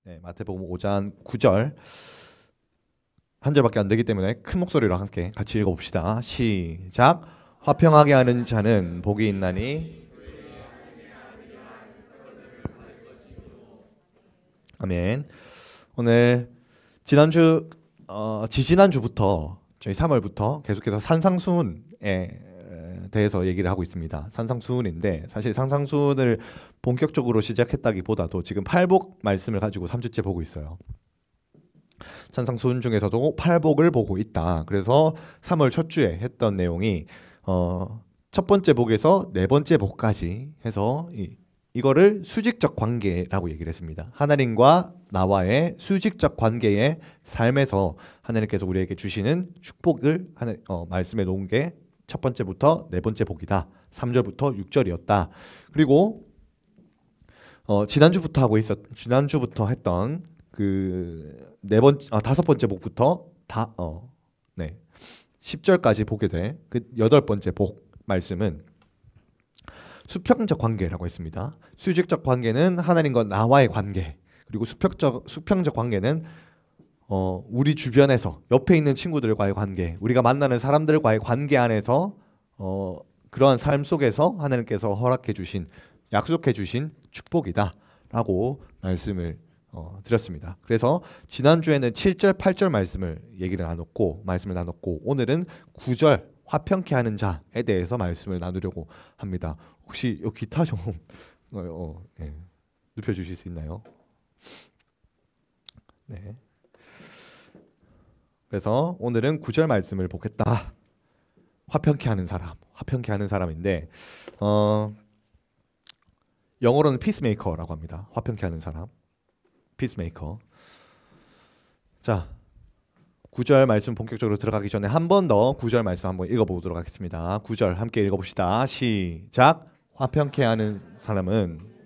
네, 마태복음 5장 9절 한 절밖에 안 되기 때문에 큰 목소리로 함께 같이 읽어봅시다. 시작. 화평하게 하는 자는 복이 있나니. 아멘. 오늘 지지난주부터 저희 3월부터 계속해서 산상수훈에 대해서 얘기를 하고 있습니다. 산상수훈인데 사실 산상수훈을 본격적으로 시작했다기보다도 지금 팔복 말씀을 가지고 3주째 보고 있어요. 산상수훈 중에서도 팔복을 보고 있다. 그래서 3월 첫 주에 했던 내용이 첫 번째 복에서 네 번째 복까지 해서 이거를 수직적 관계라고 얘기를 했습니다. 하나님과 나와의 수직적 관계의 삶에서 하나님께서 우리에게 주시는 축복을 말씀해 놓은 게 첫 번째부터 네 번째 복이다. 3절부터 6절이었다. 그리고 지난주부터 했던 그 다섯 번째 복부터 10절까지 보게 될 그 여덟 번째 복 말씀은 수평적 관계라고 했습니다. 수직적 관계는 하나님과 나와의 관계, 그리고 수평적 관계는 우리 주변에서 옆에 있는 친구들과의 관계, 우리가 만나는 사람들과의 관계 안에서 그러한 삶 속에서 하나님께서 허락해 주신, 약속해 주신 축복이다라고 말씀을 드렸습니다. 그래서 지난주에는 7절, 8절 말씀을 나눴고 오늘은 9절 화평케 하는 자에 대해서 말씀을 나누려고 합니다. 혹시 이 기타 좀 눕혀주실 수 있나요? 네. 그래서 오늘은 9절 말씀을 보겠다. 화평케 하는 사람인데 영어로는 피스메이커라고 합니다. 화평케 하는 사람, 피스메이커. 자, 9절 말씀 본격적으로 들어가기 전에 한 번 더 9절 말씀 한번 읽어보도록 하겠습니다. 9절 함께 읽어봅시다. 시작. 화평케 하는 사람은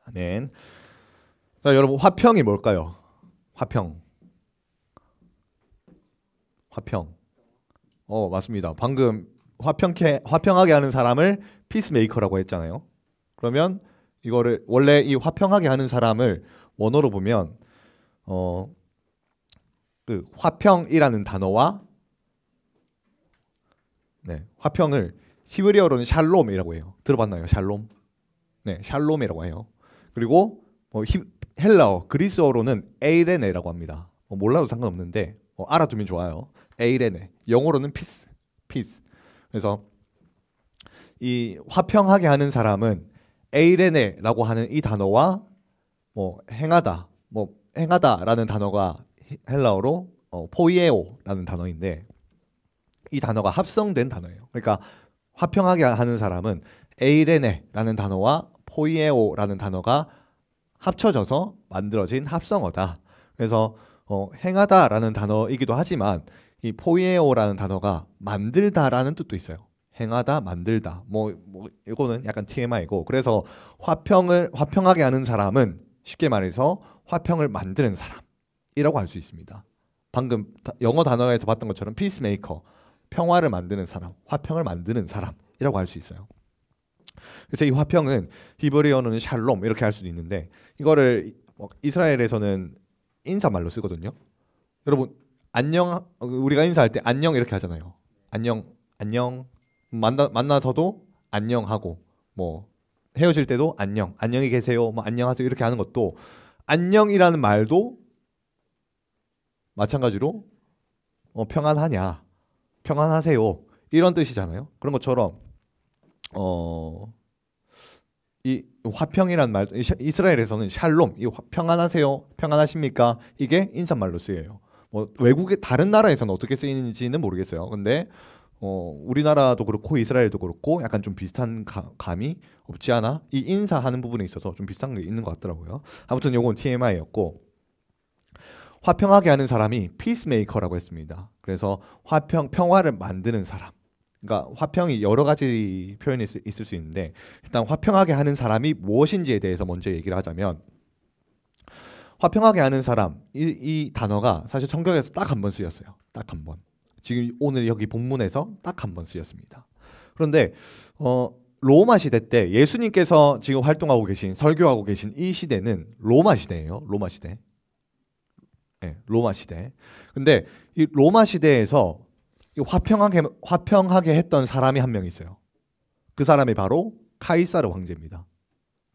아멘. 자, 여러분, 화평이 뭘까요? 화평. 맞습니다. 방금 화평하게 하는 사람을 피스메이커라고 했잖아요. 그러면 이거를 원래 이 화평하게 하는 사람을 원어로 보면 그 화평이라는 단어와 화평을 히브리어로는 샬롬이라고 해요. 들어봤나요? 샬롬? 네, 샬롬이라고 해요. 그리고 헬라어, 그리스어로는 에이레네라고 합니다. 몰라도 상관없는데 알아두면 좋아요. 에이레네. 영어로는 피스. 그래서 이 화평하게 하는 사람은 에이레네라고 하는 이 단어와 행하다라는 단어가 헬라어로 포이에오라는 단어인데 이 단어가 합성된 단어예요. 그러니까 화평하게 하는 사람은 에이레네라는 단어와 포이에오라는 단어가 합쳐져서 만들어진 합성어다. 그래서 행하다라는 단어이기도 하지만 이 포이에오라는 단어가 만들다라는 뜻도 있어요. 행하다, 만들다. 이거는 약간 TMI고. 그래서 화평하게 하는 사람은 쉽게 말해서 화평을 만드는 사람이라고 할 수 있습니다. 방금 영어 단어에서 봤던 것처럼 피스메이커, 평화를 만드는 사람, 화평을 만드는 사람이라고 할 수 있어요. 그래서 이 화평은 히브리어는 샬롬 이렇게 할 수도 있는데 이거를 이스라엘에서는 인사말로 쓰거든요. 여러분 안녕, 우리가 인사할 때 안녕 이렇게 하잖아요. 안녕. 만나서도 안녕하고 헤어질 때도 안녕히 계세요, 안녕하세요 이렇게 하는 것도 안녕이라는 말도 마찬가지로 평안하냐, 평안하세요 이런 뜻이잖아요. 그런 것처럼 이 화평이라는 말, 이스라엘에서는 샬롬, 이 평안하세요, 평안하십니까 이게 인사말로 쓰여요. 외국의 다른 나라에서는 어떻게 쓰이는지는 모르겠어요. 근데 우리나라도 그렇고 이스라엘도 그렇고 약간 좀 비슷한 감이 없지 않아? 이 인사하는 부분에 있어서 좀 비슷한 게 있는 것 같더라고요. 아무튼 요건 TMI였고, 화평하게 하는 사람이 피스메이커라고 했습니다. 그래서 평화를 만드는 사람. 그러니까 화평이 여러 가지 표현이 있을 수 있는데 일단 화평하게 하는 사람이 무엇인지에 대해서 먼저 얘기를 하자면, 화평하게 하는 사람, 이 단어가 사실 성경에서 딱 한 번 쓰였어요. 딱 한 번. 지금 오늘 여기 본문에서 딱 한 번 쓰였습니다. 그런데 로마 시대 때 예수님께서 지금 활동하고 계신 설교하고 계신 이 시대는 로마 시대예요. 로마 시대. 네, 로마 시대. 근데 이 로마 시대에서 화평하게 했던 사람이 한 명 있어요. 그 사람이 바로 카이사르 황제입니다.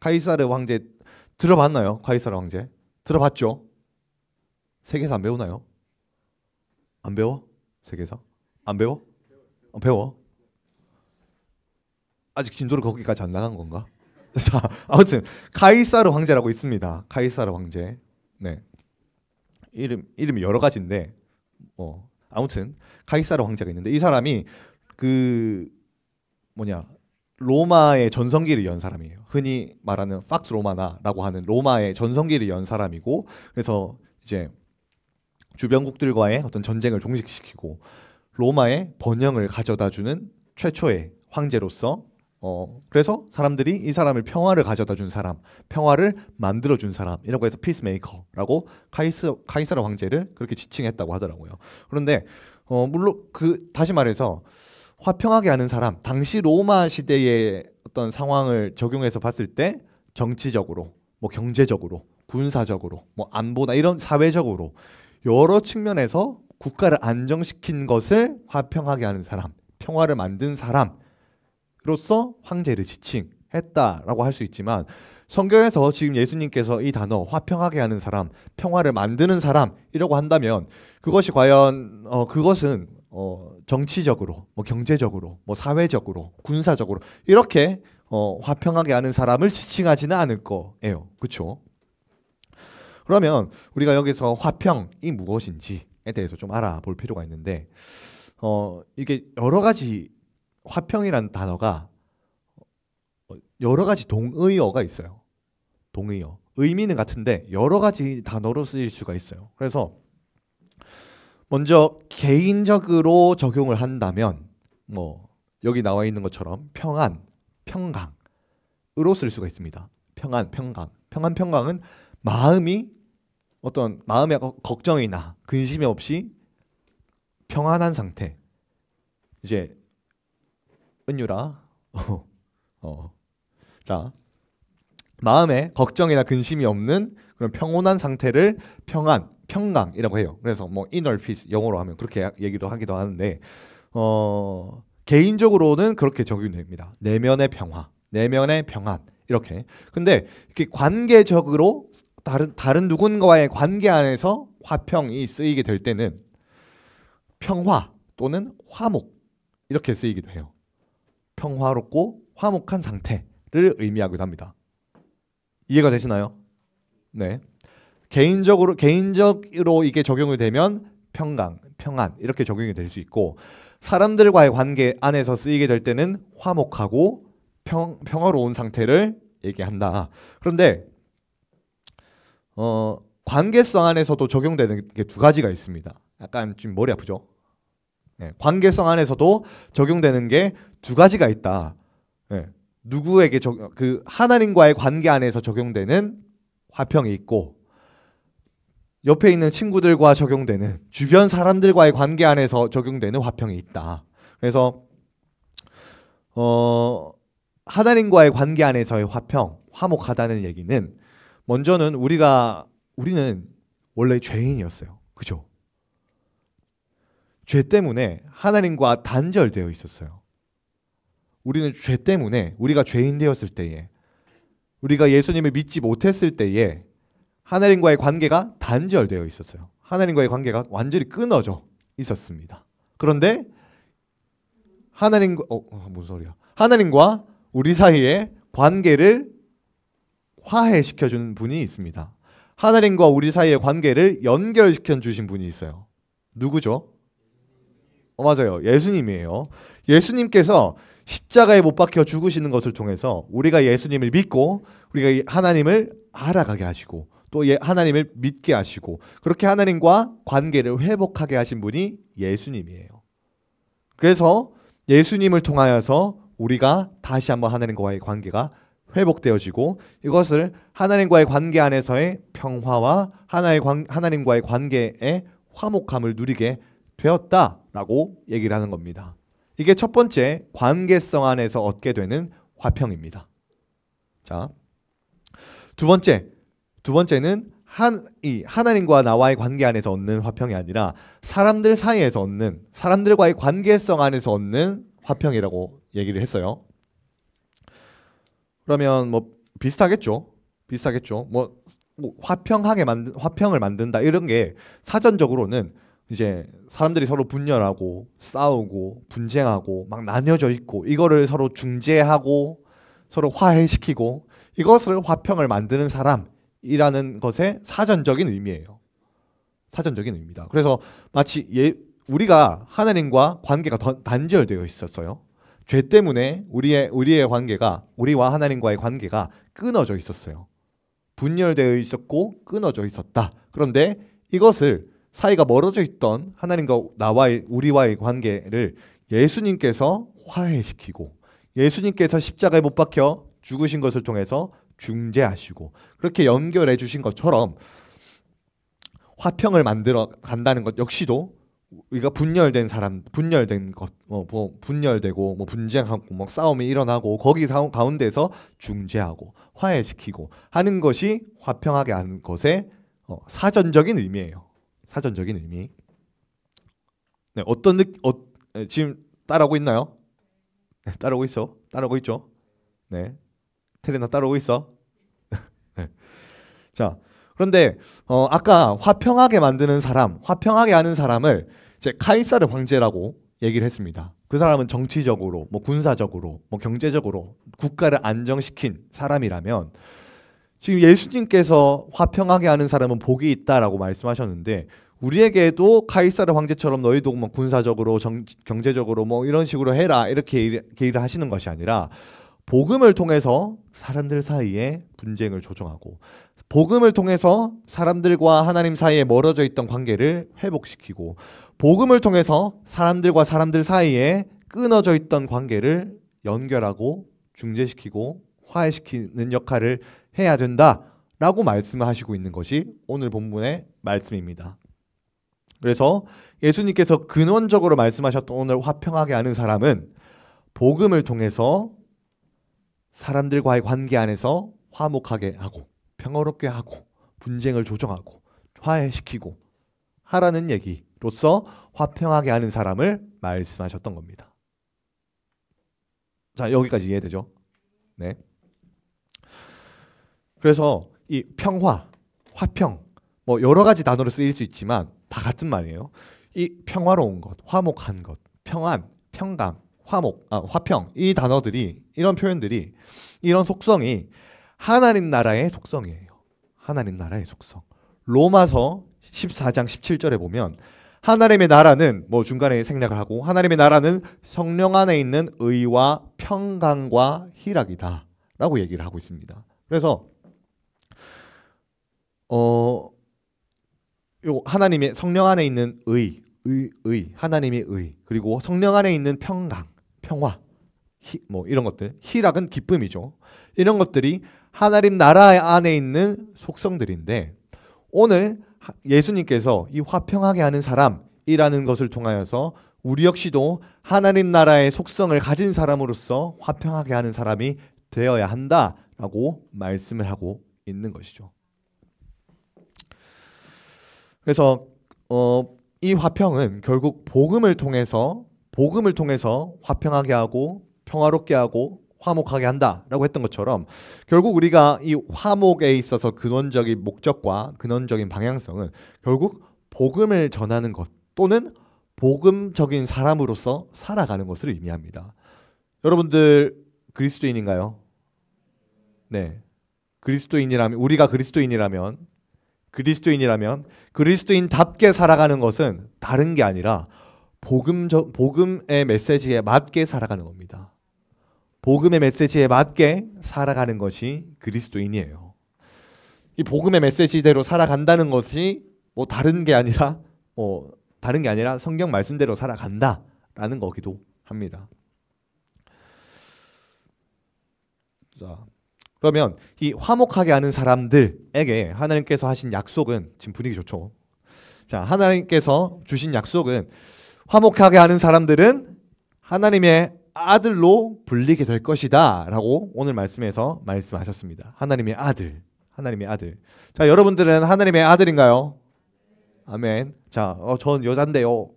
카이사르 황제 들어봤나요? 카이사르 황제 들어봤죠? 세계사 안 배우나요? 안 배워? 세계사? 안 배워? 배워? 아직 진도를 거기까지 안 나간 건가? 자, 아무튼 카이사르 황제라고 있습니다. 카이사르 황제. 네. 이름이 여러 가지인데 아무튼 카이사르 황제가 있는데 이 사람이 그 로마의 전성기를 연 사람이에요. 흔히 말하는 팍스 로마나라고 하는 로마의 전성기를 연 사람이고, 그래서 이제 주변국들과의 어떤 전쟁을 종식시키고 로마의 번영을 가져다주는 최초의 황제로서 그래서 사람들이 이 사람을 평화를 가져다 준 사람, 평화를 만들어 준 사람이라고 해서 피스메이커라고 카이사르 황제를 그렇게 지칭했다고 하더라고요. 그런데 물론 다시 말해서 화평하게 하는 사람, 당시 로마 시대의 어떤 상황을 적용해서 봤을 때 정치적으로, 뭐 경제적으로, 군사적으로, 뭐 안보나 이런 사회적으로 여러 측면에서 국가를 안정시킨 것을 화평하게 하는 사람, 평화를 만든 사람 로서 황제를 지칭했다라고 할 수 있지만, 성경에서 지금 예수님께서 이 단어 화평하게 하는 사람, 평화를 만드는 사람이라고 한다면 그것이 과연 그것은 정치적으로, 뭐 경제적으로, 뭐 사회적으로, 군사적으로 이렇게 화평하게 하는 사람을 지칭하지는 않을 거예요. 그렇죠? 그러면 우리가 여기서 화평이 무엇인지에 대해서 좀 알아볼 필요가 있는데, 이게 여러 가지 화평이라는 단어가 여러 가지 동의어가 있어요. 동의어. 의미는 같은데 여러 가지 단어로 쓰일 수가 있어요. 그래서 먼저 개인적으로 적용을 한다면 뭐 여기 나와 있는 것처럼 평안, 평강으로 쓸 수가 있습니다. 평안, 평강. 평안, 평강은 마음이 어떤 마음의 걱정이나 근심이 없이 평안한 상태. 이제 은유라. 자, 마음에 걱정이나 근심이 없는 그런 평온한 상태를 평안, 평강이라고 해요. 그래서 뭐 inner peace 영어로 하면 그렇게 얘기도 하기도 하는데 개인적으로는 그렇게 적용됩니다. 내면의 평화, 내면의 평안 이렇게. 근데 이렇게 관계적으로 다른 누군가와의 관계 안에서 화평이 쓰이게 될 때는 평화 또는 화목 이렇게 쓰이기도 해요. 평화롭고 화목한 상태를 의미하기도 합니다. 이해가 되시나요? 네. 개인적으로 이게 적용이 되면 평강, 평안 이렇게 적용이 될 수 있고, 사람들과의 관계 안에서 쓰이게 될 때는 화목하고 평화로운 상태를 얘기한다. 그런데 관계성 안에서도 적용되는 게 두 가지가 있습니다. 약간 좀 머리 아프죠? 네, 관계성 안에서도 적용되는 게 두 가지가 있다. 네, 누구에게 하나님과의 관계 안에서 적용되는 화평이 있고, 옆에 있는 친구들과 적용되는 주변 사람들과의 관계 안에서 적용되는 화평이 있다. 그래서 하나님과의 관계 안에서의 화평, 화목하다는 얘기는 먼저는 우리는 원래 죄인이었어요. 그죠? 죄 때문에 하나님과 단절되어 있었어요. 우리는 죄 때문에, 우리가 죄인 되었을 때에, 우리가 예수님을 믿지 못했을 때에 하나님과의 관계가 단절되어 있었어요. 하나님과의 관계가 완전히 끊어져 있었습니다. 그런데 무슨 소리야? 하나님과 우리 사이의 관계를 화해시켜 주는 분이 있습니다. 하나님과 우리 사이의 관계를 연결시켜 주신 분이 있어요. 누구죠? 맞아요. 예수님이에요. 예수님께서 십자가에 못 박혀 죽으시는 것을 통해서 우리가 예수님을 믿고 우리가 하나님을 알아가게 하시고 또 하나님을 믿게 하시고 그렇게 하나님과 관계를 회복하게 하신 분이 예수님이에요. 그래서 예수님을 통하여서 우리가 다시 한번 하나님과의 관계가 회복되어지고, 이것을 하나님과의 관계 안에서의 평화와 하나님과의 관계의 화목함을 누리게 되었다라고 얘기를 하는 겁니다. 이게 첫 번째 관계성 안에서 얻게 되는 화평입니다. 자, 두 번째는 하나님과 나와의 관계 안에서 얻는 화평이 아니라 사람들 사이에서 얻는, 사람들과의 관계성 안에서 얻는 화평이라고 얘기를 했어요. 그러면 뭐 비슷하겠죠. 뭐 화평을 만든다 이런 게 사전적으로는 이제 사람들이 서로 분열하고 싸우고 분쟁하고 막 나뉘어져 있고 이거를 서로 중재하고 서로 화해시키고 이것을 화평을 만드는 사람이라는 것의 사전적인 의미예요. 사전적인 의미다. 그래서 마치 우리가 하나님과 관계가 단절되어 있었어요. 죄 때문에 우리의 관계가, 우리와 하나님과의 관계가 끊어져 있었어요. 분열되어 있었고 끊어져 있었다. 그런데 이것을 사이가 멀어져 있던 하나님과 우리와의 관계를 예수님께서 화해시키고 나에서 십자가에 못 박혀 죽으신 것을 통해서 중재하시고 그렇게 연결해 주신 것처럼 화평을 만들어 간다는 것 역시도 우리가 분열되고 뭐 분쟁하고 뭐 싸움이 일어나고 거기 가운데서 중재하고 화해시키고 하는 것이 화평하게 하는 것의 사전적인 의미예요. 사전적인 의미. 네, 지금 따라오고 있나요? 네, 따라오고 있죠? 네, 테레나 따라오고 있어. 네. 자, 그런데 아까 화평하게 하는 사람을 이제 카이사르 황제라고 얘기를 했습니다. 그 사람은 정치적으로, 뭐 군사적으로, 뭐 경제적으로 국가를 안정시킨 사람이라면 지금 예수님께서 화평하게 하는 사람은 복이 있다라고 말씀하셨는데 우리에게도 카이사르 황제처럼 너희도 뭐 군사적으로, 경제적으로 뭐 이런 식으로 해라 이렇게 얘기를 하시는 것이 아니라 복음을 통해서 사람들 사이에 분쟁을 조정하고 복음을 통해서 사람들과 하나님 사이에 멀어져 있던 관계를 회복시키고 복음을 통해서 사람들과 사람들 사이에 끊어져 있던 관계를 연결하고 중재시키고 화해시키는 역할을 해야 된다라고 말씀을 하시고 있는 것이 오늘 본문의 말씀입니다. 그래서 예수님께서 근원적으로 말씀하셨던 오늘 화평하게 하는 사람은 복음을 통해서 사람들과의 관계 안에서 화목하게 하고 평화롭게 하고 분쟁을 조정하고 화해시키고 하라는 얘기로서 화평하게 하는 사람을 말씀하셨던 겁니다. 자, 여기까지 이해되죠? 네. 그래서 이 평화, 화평 뭐 여러 가지 단어로 쓰일 수 있지만 다 같은 말이에요. 이 평화로운 것, 화목한 것, 평안, 평강, 화평 이 단어들이 이런 표현들이 이런 속성이 하나님 나라의 속성이에요. 하나님 나라의 속성. 로마서 14장 17절에 보면 하나님의 나라는 뭐 중간에 생략을 하고 하나님의 나라는 성령 안에 있는 의와 평강과 희락이다 라고 얘기를 하고 있습니다. 그래서 요 하나님의 성령 안에 있는 하나님의 의 그리고 성령 안에 있는 평강, 평화 뭐 이런 것들, 희락은 기쁨이죠. 이런 것들이 하나님 나라 안에 있는 속성들인데 오늘 예수님께서 이 화평하게 하는 사람이라는 것을 통하여서 우리 역시도 하나님 나라의 속성을 가진 사람으로서 화평하게 하는 사람이 되어야 한다라고 말씀을 하고 있는 것이죠. 그래서 이 화평은 결국 복음을 통해서 화평하게 하고 평화롭게 하고 화목하게 한다라고 했던 것처럼 결국 우리가 이 화목에 있어서 근원적인 목적과 근원적인 방향성은 결국 복음을 전하는 것 또는 복음적인 사람으로서 살아가는 것을 의미합니다. 여러분들 그리스도인인가요? 네. 우리가 그리스도인이라면 그리스도인답게 살아가는 것은 다른 게 아니라 복음의 메시지에 맞게 살아가는 겁니다. 복음의 메시지에 맞게 살아가는 것이 그리스도인이에요. 이 복음의 메시지대로 살아간다는 것이 다른 게 아니라 성경 말씀대로 살아간다라는 거기도 합니다. 자, 그러면 이 화목하게 하는 사람들에게 하나님께서 하신 약속은 지금 분위기 좋죠. 자, 하나님께서 주신 약속은 화목하게 하는 사람들은 하나님의 아들로 불리게 될 것이다 라고 오늘 말씀에서 말씀하셨습니다. 하나님의 아들, 하나님의 아들. 자, 여러분들은 하나님의 아들인가요? 아멘. 자, 전 여잔데요.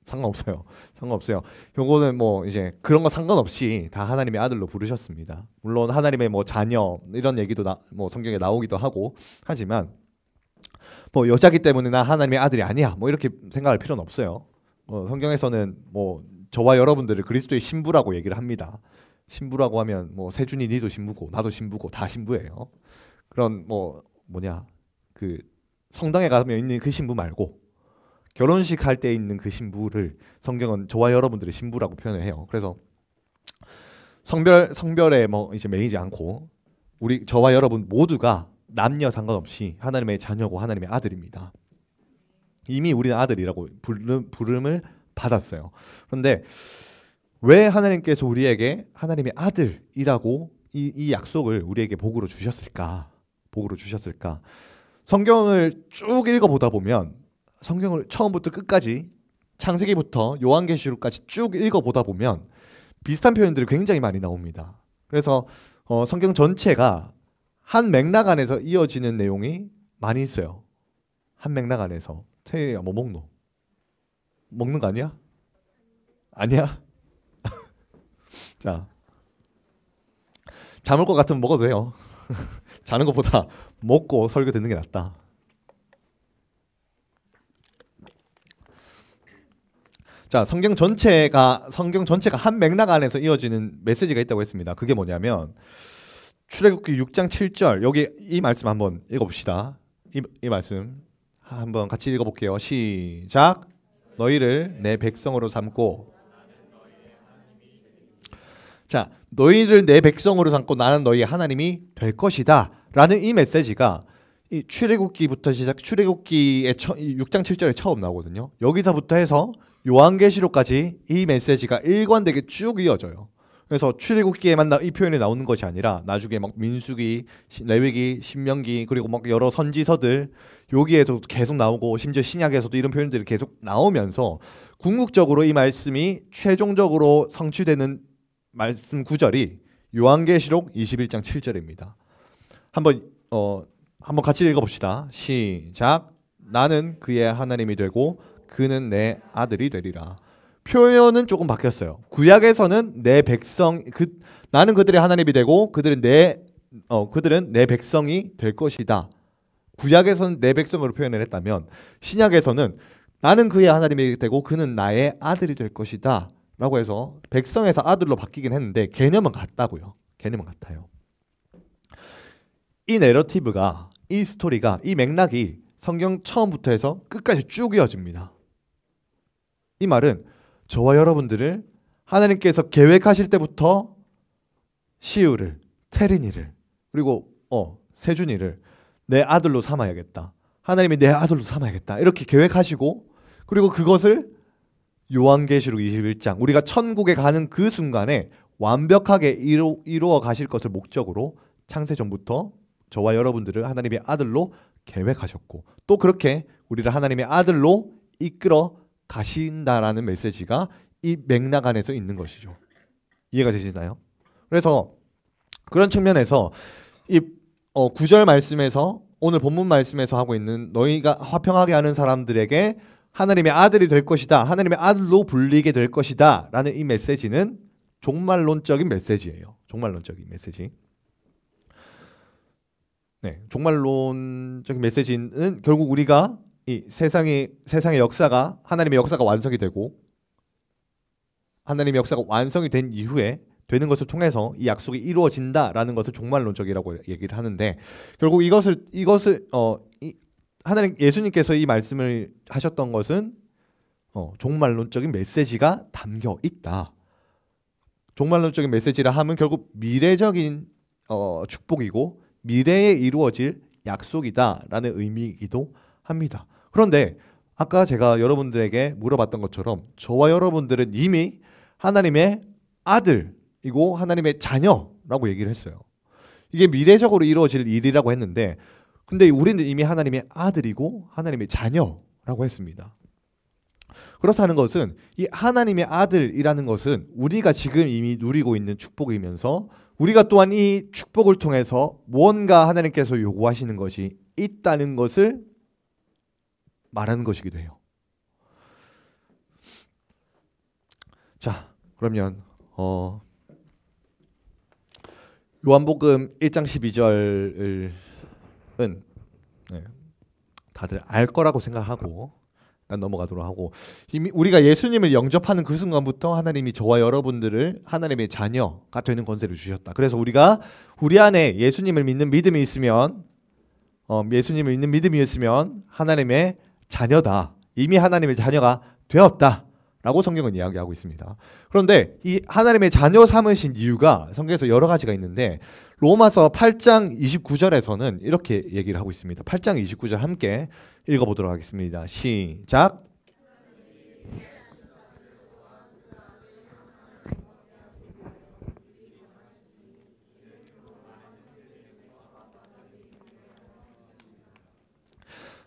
상관없어요. 상관없어요. 요거는 뭐 이제 그런 거 상관없이 다 하나님의 아들로 부르셨습니다. 물론 하나님의 뭐 자녀 이런 얘기도 뭐 성경에 나오기도 하고 하지만 뭐 여자기 때문에 나 하나님의 아들이 아니야 뭐 이렇게 생각할 필요는 없어요. 성경에서는 뭐 저와 여러분들을 그리스도의 신부라고 얘기를 합니다. 신부라고 하면 뭐 세준이 니도 신부고 나도 신부고 다 신부예요. 그런 그 성당에 가면 있는 그 신부 말고 결혼식 할 때 있는 그 신부를 성경은 저와 여러분들의 신부라고 표현을 해요. 그래서 성별에 뭐 이제 매이지 않고 저와 여러분 모두가 남녀 상관없이 하나님의 자녀고 하나님의 아들입니다. 이미 우리는 아들이라고 부름을 받았어요. 그런데 왜 하나님께서 우리에게 하나님의 아들이라고 이 약속을 우리에게 복으로 주셨을까? 복으로 주셨을까? 성경을 쭉 읽어보다 보면 성경을 처음부터 끝까지 창세기부터 요한계시록까지 쭉 읽어보다 보면 비슷한 표현들이 굉장히 많이 나옵니다. 그래서 성경 전체가 한 맥락 안에서 이어지는 내용이 많이 있어요. 한 맥락 안에서. 태희야 뭐 먹노? 먹는 거 아니야? 아니야? 자, 잠을 것 같으면 먹어도 돼요. 자는 것보다 먹고 설교 듣는 게 낫다. 자, 성경 전체가 한 맥락 안에서 이어지는 메시지가 있다고 했습니다. 그게 뭐냐면 출애굽기 6장 7절 여기 이 말씀 한번 읽어봅시다. 이 말씀 한번 같이 읽어볼게요. 시작. 너희를 내 백성으로 삼고 자, 너희를 내 백성으로 삼고 나는 너희의 하나님이 될 것이다 라는 이 메시지가 이 출애굽기부터 출애굽기의 6장 7절에 처음 나오거든요. 여기서부터 해서 요한계시록까지 이 메시지가 일관되게 쭉 이어져요. 그래서 출애굽기에만 이 표현이 나오는 것이 아니라 나중에 막 민수기, 레위기, 신명기 그리고 막 여러 선지서들 여기에서도 계속 나오고 심지어 신약에서도 이런 표현들이 계속 나오면서 궁극적으로 이 말씀이 최종적으로 성취되는 말씀 구절이 요한계시록 21장 7절입니다. 한번 같이 읽어봅시다. 시작. 나는 그의 하나님이 되고 그는 내 아들이 되리라. 표현은 조금 바뀌었어요. 구약에서는 내 백성 나는 그들의 하나님이 되고 그들은 내 백성이 될 것이다. 구약에서는 내 백성으로 표현을 했다면 신약에서는 나는 그의 하나님이 되고 그는 나의 아들이 될 것이다 라고 해서 백성에서 아들로 바뀌긴 했는데 개념은 같다고요. 개념은 같아요. 이 내러티브가 이 스토리가 이 맥락이 성경 처음부터 해서 끝까지 쭉 이어집니다. 이 말은 저와 여러분들을 하나님께서 계획하실 때부터 시우를, 테린이를 그리고 세준이를 내 아들로 삼아야겠다. 하나님이 내 아들로 삼아야겠다. 이렇게 계획하시고 그리고 그것을 요한계시록 21장 우리가 천국에 가는 그 순간에 완벽하게 이루어 가실 것을 목적으로 창세전부터 저와 여러분들을 하나님의 아들로 계획하셨고 또 그렇게 우리를 하나님의 아들로 이끌어 가신다라는 메시지가 이 맥락 안에서 있는 것이죠. 이해가 되시나요? 그래서 그런 측면에서 이 9절 말씀에서 오늘 본문 말씀에서 하고 있는 너희가 화평하게 하는 사람들에게 하나님의 아들이 될 것이다. 하나님의 아들로 불리게 될 것이다. 라는 이 메시지는 종말론적인 메시지예요. 종말론적인 메시지. 네, 종말론적인 메시지는 결국 우리가 이 세상의 역사가 하나님의 역사가 완성이 되고 하나님의 역사가 완성이 된 이후에 되는 것을 통해서 이 약속이 이루어진다라는 것을 종말론적이라고 얘기를 하는데 결국 이것을 하나님 예수님께서 이 말씀을 하셨던 것은 종말론적인 메시지가 담겨 있다. 종말론적인 메시지라 하면 결국 미래적인 축복이고 미래에 이루어질 약속이다라는 의미이기도 합니다. 그런데 아까 제가 여러분들에게 물어봤던 것처럼 저와 여러분들은 이미 하나님의 아들이고 하나님의 자녀라고 얘기를 했어요. 이게 미래적으로 이루어질 일이라고 했는데 근데 우리는 이미 하나님의 아들이고 하나님의 자녀라고 했습니다. 그렇다는 것은 이 하나님의 아들이라는 것은 우리가 지금 이미 누리고 있는 축복이면서 우리가 또한 이 축복을 통해서 무언가 하나님께서 요구하시는 것이 있다는 것을 말하는 것이기도 해요. 자, 그러면 요한복음 1장 12절은 다들 알 거라고 생각하고 넘어가도록 하고, 이미 우리가 예수님을 영접하는 그 순간부터 하나님이 저와 여러분들을 하나님의 자녀가 되는 권세를 주셨다. 그래서 우리가 우리 안에 예수님을 믿는 믿음이 있으면 예수님을 믿는 믿음이 있으면 하나님의 자녀다. 이미 하나님의 자녀가 되었다. 라고 성경은 이야기하고 있습니다. 그런데 이 하나님의 자녀 삼으신 이유가 성경에서 여러 가지가 있는데 로마서 8장 29절에서는 이렇게 얘기를 하고 있습니다. 8장 29절 함께 읽어보도록 하겠습니다. 시작.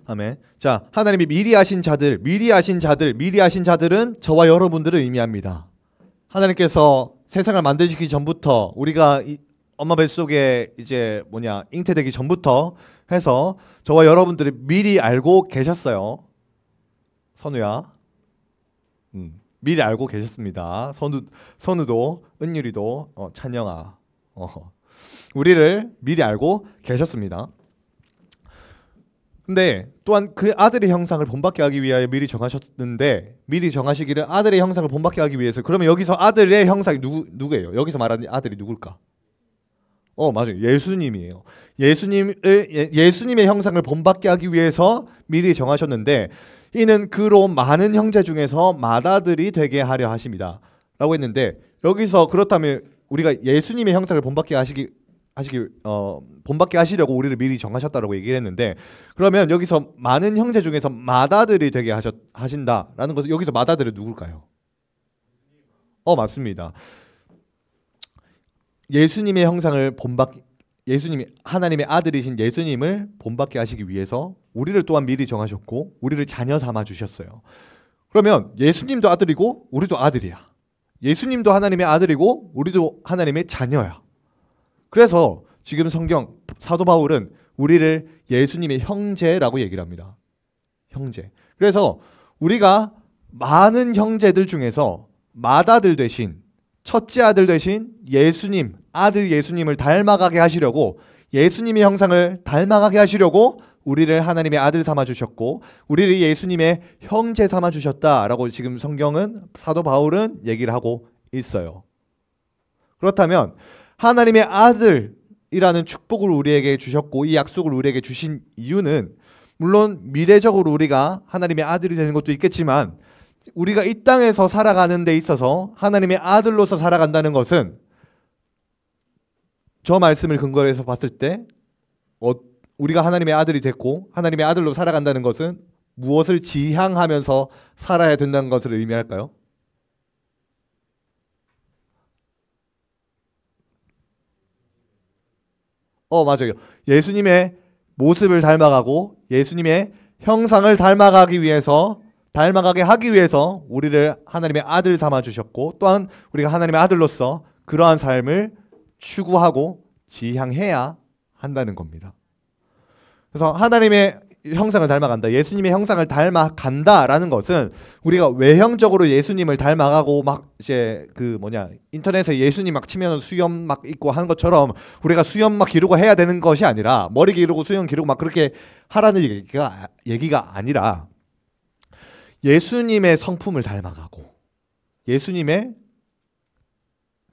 아멘. 자, 하나님이 미리 하신 자들은 저와 여러분들을 의미합니다. 하나님께서 세상을 만드시기 전부터 우리가 엄마 뱃속에 잉태되기 전부터 해서 저와 여러분들을 미리 알고 계셨어요. 선우야, 미리 알고 계셨습니다. 선우도, 은율이도, 찬영아, 우리를 미리 알고 계셨습니다. 근데 또한 그 아들의 형상을 본받게 하기 위하여 미리 정하셨는데, 미리 정하시기를 아들의 형상을 본받게 하기 위해서, 그러면 여기서 아들의 형상이 누구예요? 여기서 말하는 아들이 누굴까? 맞아요. 예수님이에요. 예수님의 형상을 본받게 하기 위해서 미리 정하셨는데, 이는 그로 많은 형제 중에서 맏아들이 되게 하려 하십니다. 라고 했는데, 여기서 그렇다면 우리가 예수님의 형상을 본받게 하시려고 우리를 미리 정하셨다라고 얘기를 했는데, 그러면 여기서 많은 형제 중에서 맏아들이 되게 하신다라는 것은 여기서 맏아들은 누굴까요? 맞습니다. 예수님의 형상을 예수님이 하나님의 아들이신 예수님을 본받게 하시기 위해서 우리를 또한 미리 정하셨고 우리를 자녀 삼아 주셨어요. 그러면 예수님도 아들이고 우리도 아들이야. 예수님도 하나님의 아들이고 우리도 하나님의 자녀야. 그래서 지금 성경 사도 바울은 우리를 예수님의 형제라고 얘기를 합니다. 형제. 그래서 우리가 많은 형제들 중에서 맏아들 되신, 첫째 아들 되신 예수님, 아들 예수님을 닮아가게 하시려고, 예수님의 형상을 닮아가게 하시려고 우리를 하나님의 아들 삼아 주셨고 우리를 예수님의 형제 삼아 주셨다라고 지금 성경은, 사도 바울은 얘기를 하고 있어요. 그렇다면 하나님의 아들이라는 축복을 우리에게 주셨고 이 약속을 우리에게 주신 이유는, 물론 미래적으로 우리가 하나님의 아들이 되는 것도 있겠지만 우리가 이 땅에서 살아가는 데 있어서 하나님의 아들로서 살아간다는 것은, 저 말씀을 근거로 해서 봤을 때 우리가 하나님의 아들이 됐고 하나님의 아들로 살아간다는 것은 무엇을 지향하면서 살아야 된다는 것을 의미할까요? 맞아요. 예수님의 모습을 닮아가고 예수님의 형상을 닮아가게 하기 위해서 우리를 하나님의 아들 삼아 주셨고, 또한 우리가 하나님의 아들로서 그러한 삶을 추구하고 지향해야 한다는 겁니다. 그래서 하나님의 형상을 닮아간다, 예수님의 형상을 닮아간다라는 것은 우리가 외형적으로 예수님을 닮아가고 막 이제 인터넷에 예수님 막 치면 수염 막 있고 하는 것처럼 우리가 수염 막 기르고 해야 되는 것이 아니라, 머리 기르고 수염 기르고 막 그렇게 하라는 얘기가 아니라, 예수님의 성품을 닮아가고 예수님의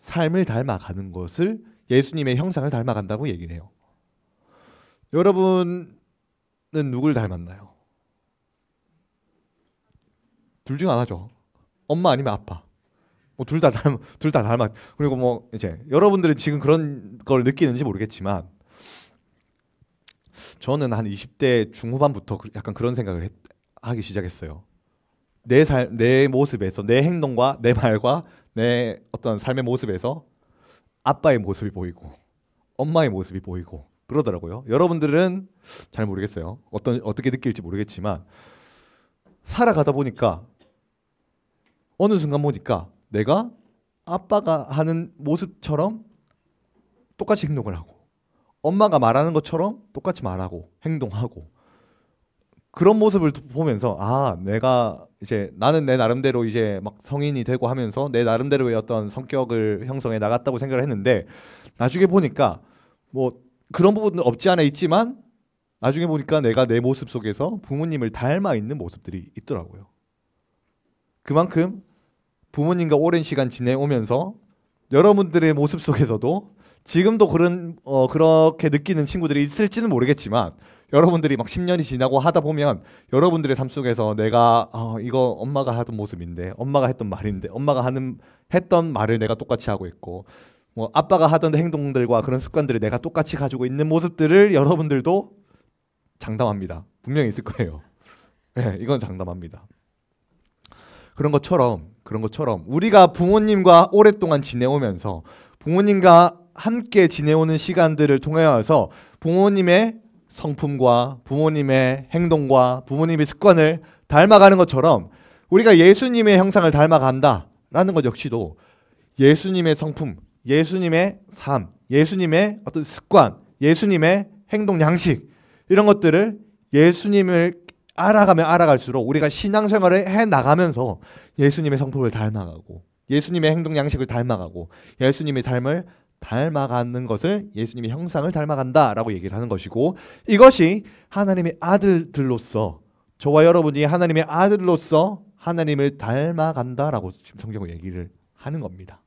삶을 닮아가는 것을 예수님의 형상을 닮아간다고 얘기를 해요. 여러분은 누굴 닮았나요? 둘 중 하나죠. 엄마 아니면 아빠. 둘 다 닮았. 그리고 이제 여러분들은 지금 그런 걸 느끼는지 모르겠지만, 저는 한 20대 중후반부터 약간 그런 생각을 하기 시작했어요. 내 모습에서, 내 행동과 내 말과 내 어떤 삶의 모습에서 아빠의 모습이 보이고 엄마의 모습이 보이고 그러더라고요. 여러분들은 잘 모르겠어요. 어떻게 느낄지 모르겠지만, 살아가다 보니까 어느 순간 보니까 내가 아빠가 하는 모습처럼 똑같이 행동을 하고 엄마가 말하는 것처럼 똑같이 말하고 행동하고 그런 모습을 보면서 아 내가 이제 나는 내 나름대로 이제 막 성인이 되고 하면서 내 나름대로의 어떤 성격을 형성해 나갔다고 생각을 했는데 나중에 보니까 뭐 그런 부분은 없지 않아 있지만 나중에 보니까 내가 내 모습 속에서 부모님을 닮아 있는 모습들이 있더라고요. 그만큼 부모님과 오랜 시간 지내오면서 여러분들의 모습 속에서도 지금도 그렇게 느끼는 친구들이 있을지는 모르겠지만 여러분들이 막 10년이 지나고 하다 보면 여러분들의 삶 속에서 내가 이거 엄마가 하던 모습인데 엄마가 했던 말인데 엄마가 했던 말을 내가 똑같이 하고 있고 뭐 아빠가 하던 행동들과 그런 습관들을 내가 똑같이 가지고 있는 모습들을 여러분들도 장담합니다. 분명히 있을 거예요. 네, 이건 장담합니다. 그런 것처럼 우리가 부모님과 오랫동안 지내오면서 부모님과 함께 지내오는 시간들을 통해서 부모님의 성품과 부모님의 행동과 부모님의 습관을 닮아가는 것처럼 우리가 예수님의 형상을 닮아간다라는 것 역시도 예수님의 성품, 예수님의 삶, 예수님의 어떤 습관, 예수님의 행동 양식 이런 것들을 예수님을 알아가면 알아갈수록 우리가 신앙생활을 해나가면서 예수님의 성품을 닮아가고 예수님의 행동 양식을 닮아가고 예수님의 삶을 닮아가는 것을 예수님의 형상을 닮아간다라고 얘기를 하는 것이고 이것이 하나님의 아들들로서 저와 여러분이 하나님의 아들로서 하나님을 닮아간다라고 지금 성경은 얘기를 하는 겁니다.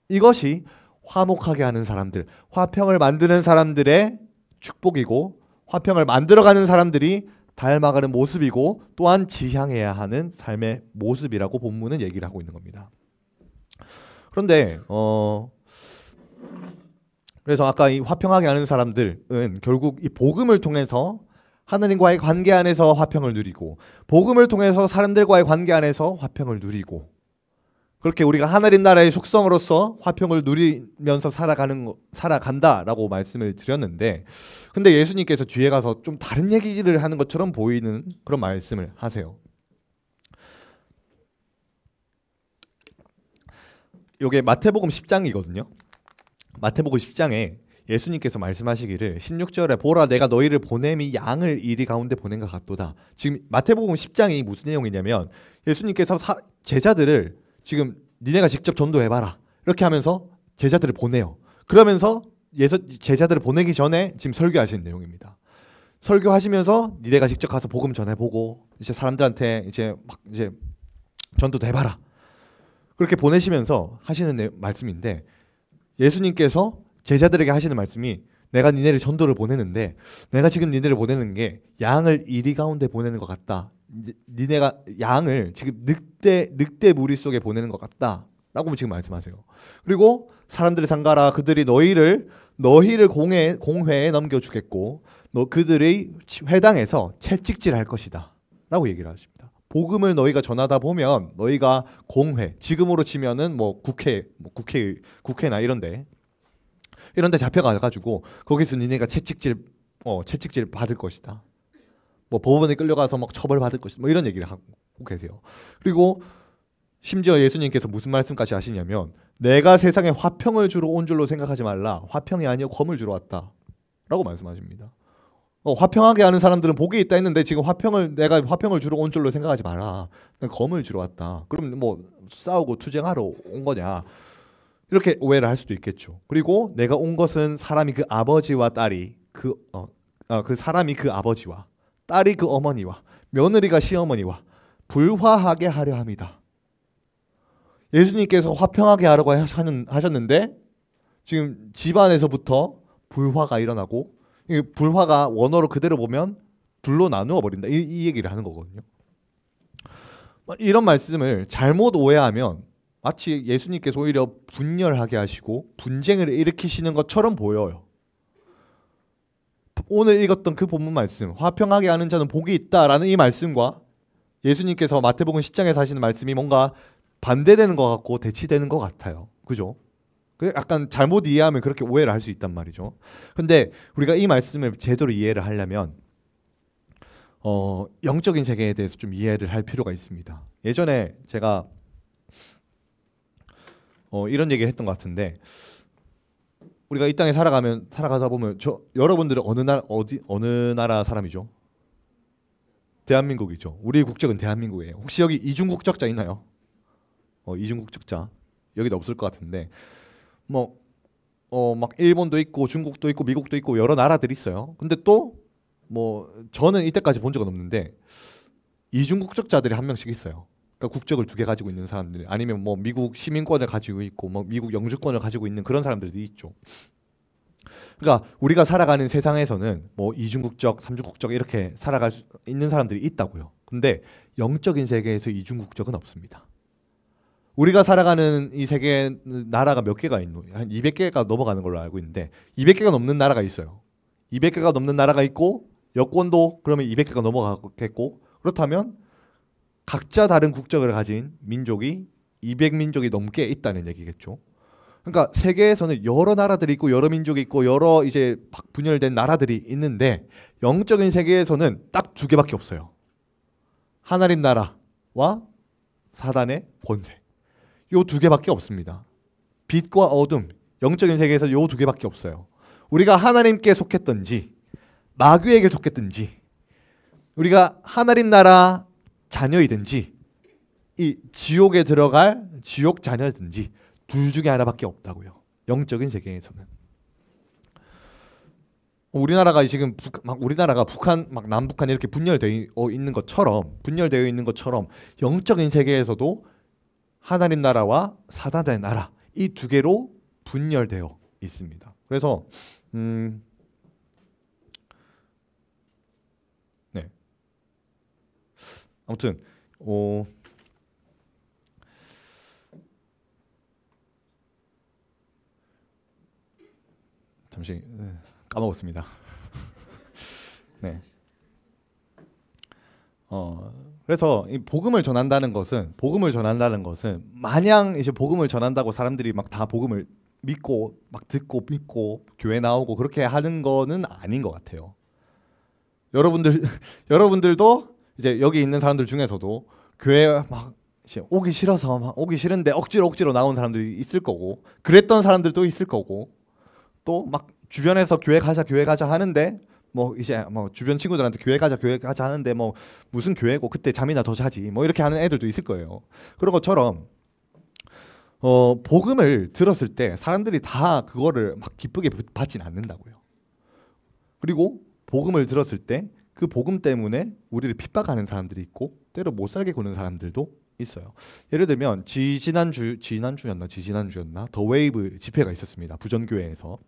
이것이 화목하게 하는 사람들, 화평을 만드는 사람들의 축복이고 화평을 만들어가는 사람들이 닮아가는 모습이고 또한 지향해야 하는 삶의 모습이라고 본문은 얘기를 하고 있는 겁니다. 그런데 그래서 아까 이 화평하게 하는 사람들은 결국 이 복음을 통해서 하나님과의 관계 안에서 화평을 누리고 복음을 통해서 사람들과의 관계 안에서 화평을 누리고 그렇게 우리가 하나님 나라의 속성으로서 화평을 누리면서 살아간다라고 말씀을 드렸는데 근데 예수님께서 뒤에 가서 좀 다른 얘기를 하는 것처럼 보이는 그런 말씀을 하세요. 이게 마태복음 10장이거든요. 마태복음 10장에 예수님께서 말씀하시기를 16절에 보라 내가 너희를 보냄이 양을 이리 가운데 보낸 것 같도다. 지금 마태복음 10장이 무슨 내용이냐면 예수님께서 제자들을 지금 니네가 직접 전도해봐라 이렇게 하면서 제자들을 보내요. 그러면서 제자들을 보내기 전에 지금 설교하시는 내용입니다. 설교하시면서 니네가 직접 가서 복음 전해보고 이제 사람들한테 이제 전도도 해봐라 그렇게 보내시면서 하시는 말씀인데 예수님께서 제자들에게 하시는 말씀이 내가 니네를 전도를 보내는데 내가 지금 니네를 보내는 게 양을 이리 가운데 보내는 것 같다. 니네가 양을 지금 늑대 무리 속에 보내는 것 같다 라고 지금 말씀하세요. 그리고 사람들이 상가라 그들이 너희를 공회에 넘겨주겠고 그들의 회당에서 채찍질할 것이다 라고 얘기를 하십니다. 복음을 너희가 전하다 보면 너희가 공회 지금으로 치면은 국회나 이런데 잡혀가가지고 거기서 니네가 채찍질 받을 것이다. 뭐 법원에 끌려가서 막 처벌받을 것이다. 뭐 이런 얘기를 하고 계세요. 그리고 심지어 예수님께서 무슨 말씀까지 하시냐면 내가 세상에 화평을 주러 온 줄로 생각하지 말라. 화평이 아니요 검을 주러 왔다. 라고 말씀하십니다. 화평하게 하는 사람들은 복이 있다 했는데 지금 내가 화평을 주러 온 줄로 생각하지 마라. 검을 주러 왔다. 그럼 뭐 싸우고 투쟁하러 온 거냐. 이렇게 오해를 할 수도 있겠죠. 그리고 내가 온 것은 사람이 그 아버지와 딸이 사람이 그 아버지와 딸이 그 어머니와 며느리가 시어머니와 불화하게 하려 함이다. 예수님께서 화평하게 하려고 하셨는데 지금 집안에서부터 불화가 일어나고 이 불화가 원어로 그대로 보면 둘로 나누어 버린다. 이 얘기를 하는 거거든요. 이런 말씀을 잘못 오해하면 마치 예수님께서 오히려 분열하게 하시고 분쟁을 일으키시는 것처럼 보여요. 오늘 읽었던 그 본문 말씀 화평하게 하는 자는 복이 있다라는 이 말씀과 예수님께서 마태복음 10장에서 하시는 말씀이 뭔가 반대되는 것 같고 대치되는 것 같아요. 그죠? 약간 잘못 이해하면 그렇게 오해를 할 수 있단 말이죠. 근데 우리가 이 말씀을 제대로 이해를 하려면 영적인 세계에 대해서 좀 이해를 할 필요가 있습니다. 예전에 제가 이런 얘기를 했던 것 같은데, 우리가 이 땅에 살아가다 보면 여러분들은 어느 나라 사람이죠? 대한민국이죠. 우리 국적은 대한민국이에요. 혹시 여기 이중 국적자 있나요? 이중 국적자 여기도 없을 것 같은데, 막 일본도 있고 중국도 있고 미국도 있고 여러 나라들이 있어요. 근데 또 저는 이때까지 본 적은 없는데 이중 국적자들이 한 명씩 있어요. 그러니까 국적을 2개 가지고 있는 사람들, 아니면 미국 시민권을 가지고 있고 미국 영주권을 가지고 있는 그런 사람들이 있죠. 그러니까 우리가 살아가는 세상에서는 이중 국적, 삼중 국적 이렇게 살아갈 수 있는 사람들이 있다고요. 근데 영적인 세계에서 이중 국적은 없습니다. 우리가 살아가는 이 세계 나라가 몇 개가 있노? 한 200개가 넘어가는 걸로 알고 있는데 200개가 넘는 나라가 있어요. 200개가 넘는 나라가 있고 여권도 그러면 200개가 넘어가겠고, 그렇다면 각자 다른 국적을 가진 민족이 200민족이 넘게 있다는 얘기겠죠. 그러니까 세계에서는 여러 나라들이 있고 여러 민족이 있고 여러 이제 분열된 나라들이 있는데 영적인 세계에서는 딱 2개밖에 없어요. 하나님 나라와 사단의 권세. 요 2개밖에 없습니다. 빛과 어둠, 영적인 세계에서 요 2개밖에 없어요. 우리가 하나님께 속했든지 마귀에게 속했든지, 우리가 하나님 나라 자녀이든지 이 지옥에 들어갈 지옥 자녀든지 둘 중에 하나밖에 없다고요. 영적인 세계에서는. 우리나라가 지금 우리나라가 북한 남북한 이렇게 분열되어 있는 것처럼 영적인 세계에서도 하나님 나라와 사단의 나라, 이 2개로 분열되어 있습니다. 그래서 네. 아무튼 잠시 까먹었습니다. 네. 그래서 이 복음을 전한다는 것은 마냥 이제 복음을 전한다고 사람들이 막 다 복음을 믿고 막 듣고 믿고 교회 나오고 그렇게 하는 거는 아닌 것 같아요. 여러분들도 이제 여기 있는 사람들 중에서도 교회 막 이제 오기 싫어서 막 오기 싫은데 억지로 나온 사람들이 있을 거고, 그랬던 사람들도 있을 거고, 또 막 주변에서 교회 가자 하는데 이제 주변 친구들한테 교회 가자 하는데 무슨 교회고 그때 잠이나 더 자지 이렇게 하는 애들도 있을 거예요. 그런 것처럼 복음을 들었을 때 사람들이 다 그거를 막 기쁘게 받진 않는다고요. 그리고 복음을 들었을 때 그 복음 때문에 우리를 핍박하는 사람들이 있고 때로 못 살게 구는 사람들도 있어요. 예를 들면 지지난주였나 더 웨이브 집회가 있었습니다. 부전교회에서.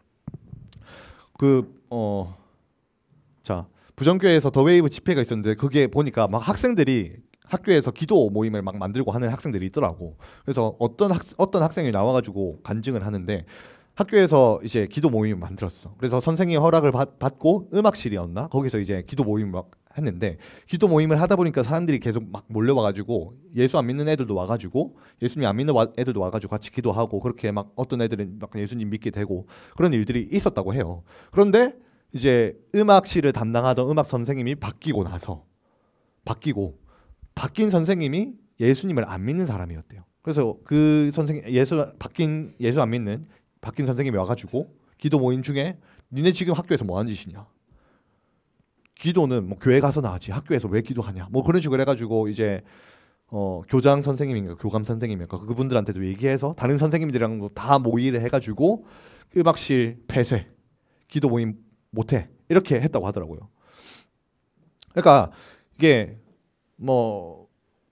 부전교회에서 더 웨이브 집회가 있었는데 그게 보니까 막 학생들이 학교에서 기도 모임을 막 만들고 하는 학생들이 있더라고. 그래서 어떤 학생이 나와가지고 간증을 하는데, 학교에서 이제 기도 모임을 만들었어. 그래서 선생님이 허락을 받고 음악실이었나? 거기서 이제 기도 모임을 막 했는데, 기도 모임을 하다 보니까 사람들이 계속 막 몰려와가지고 예수 안 믿는 애들도 와가지고 예수님 안 믿는 애들도 와가지고 같이 기도하고, 그렇게 막 어떤 애들은 막 예수님 믿게 되고 그런 일들이 있었다고 해요. 그런데 이제 음악실을 담당하던 음악 선생님이 바뀐 선생님이 예수님을 안 믿는 사람이었대요. 그래서 그 선생님 예수 안 믿는 바뀐 선생님이 와가지고 기도 모임 중에 니네 지금 학교에서 뭐 하는 짓이냐? 기도는 교회 가서나 하지 학교에서 왜 기도하냐? 그런 식으로 해가지고 이제 교장 선생님인가 교감 선생님인가 그분들한테도 얘기해서 다른 선생님들이랑도 다 모의를 해가지고 음악실 폐쇄, 기도 모임 못해 이렇게 했다고 하더라고요. 그러니까 이게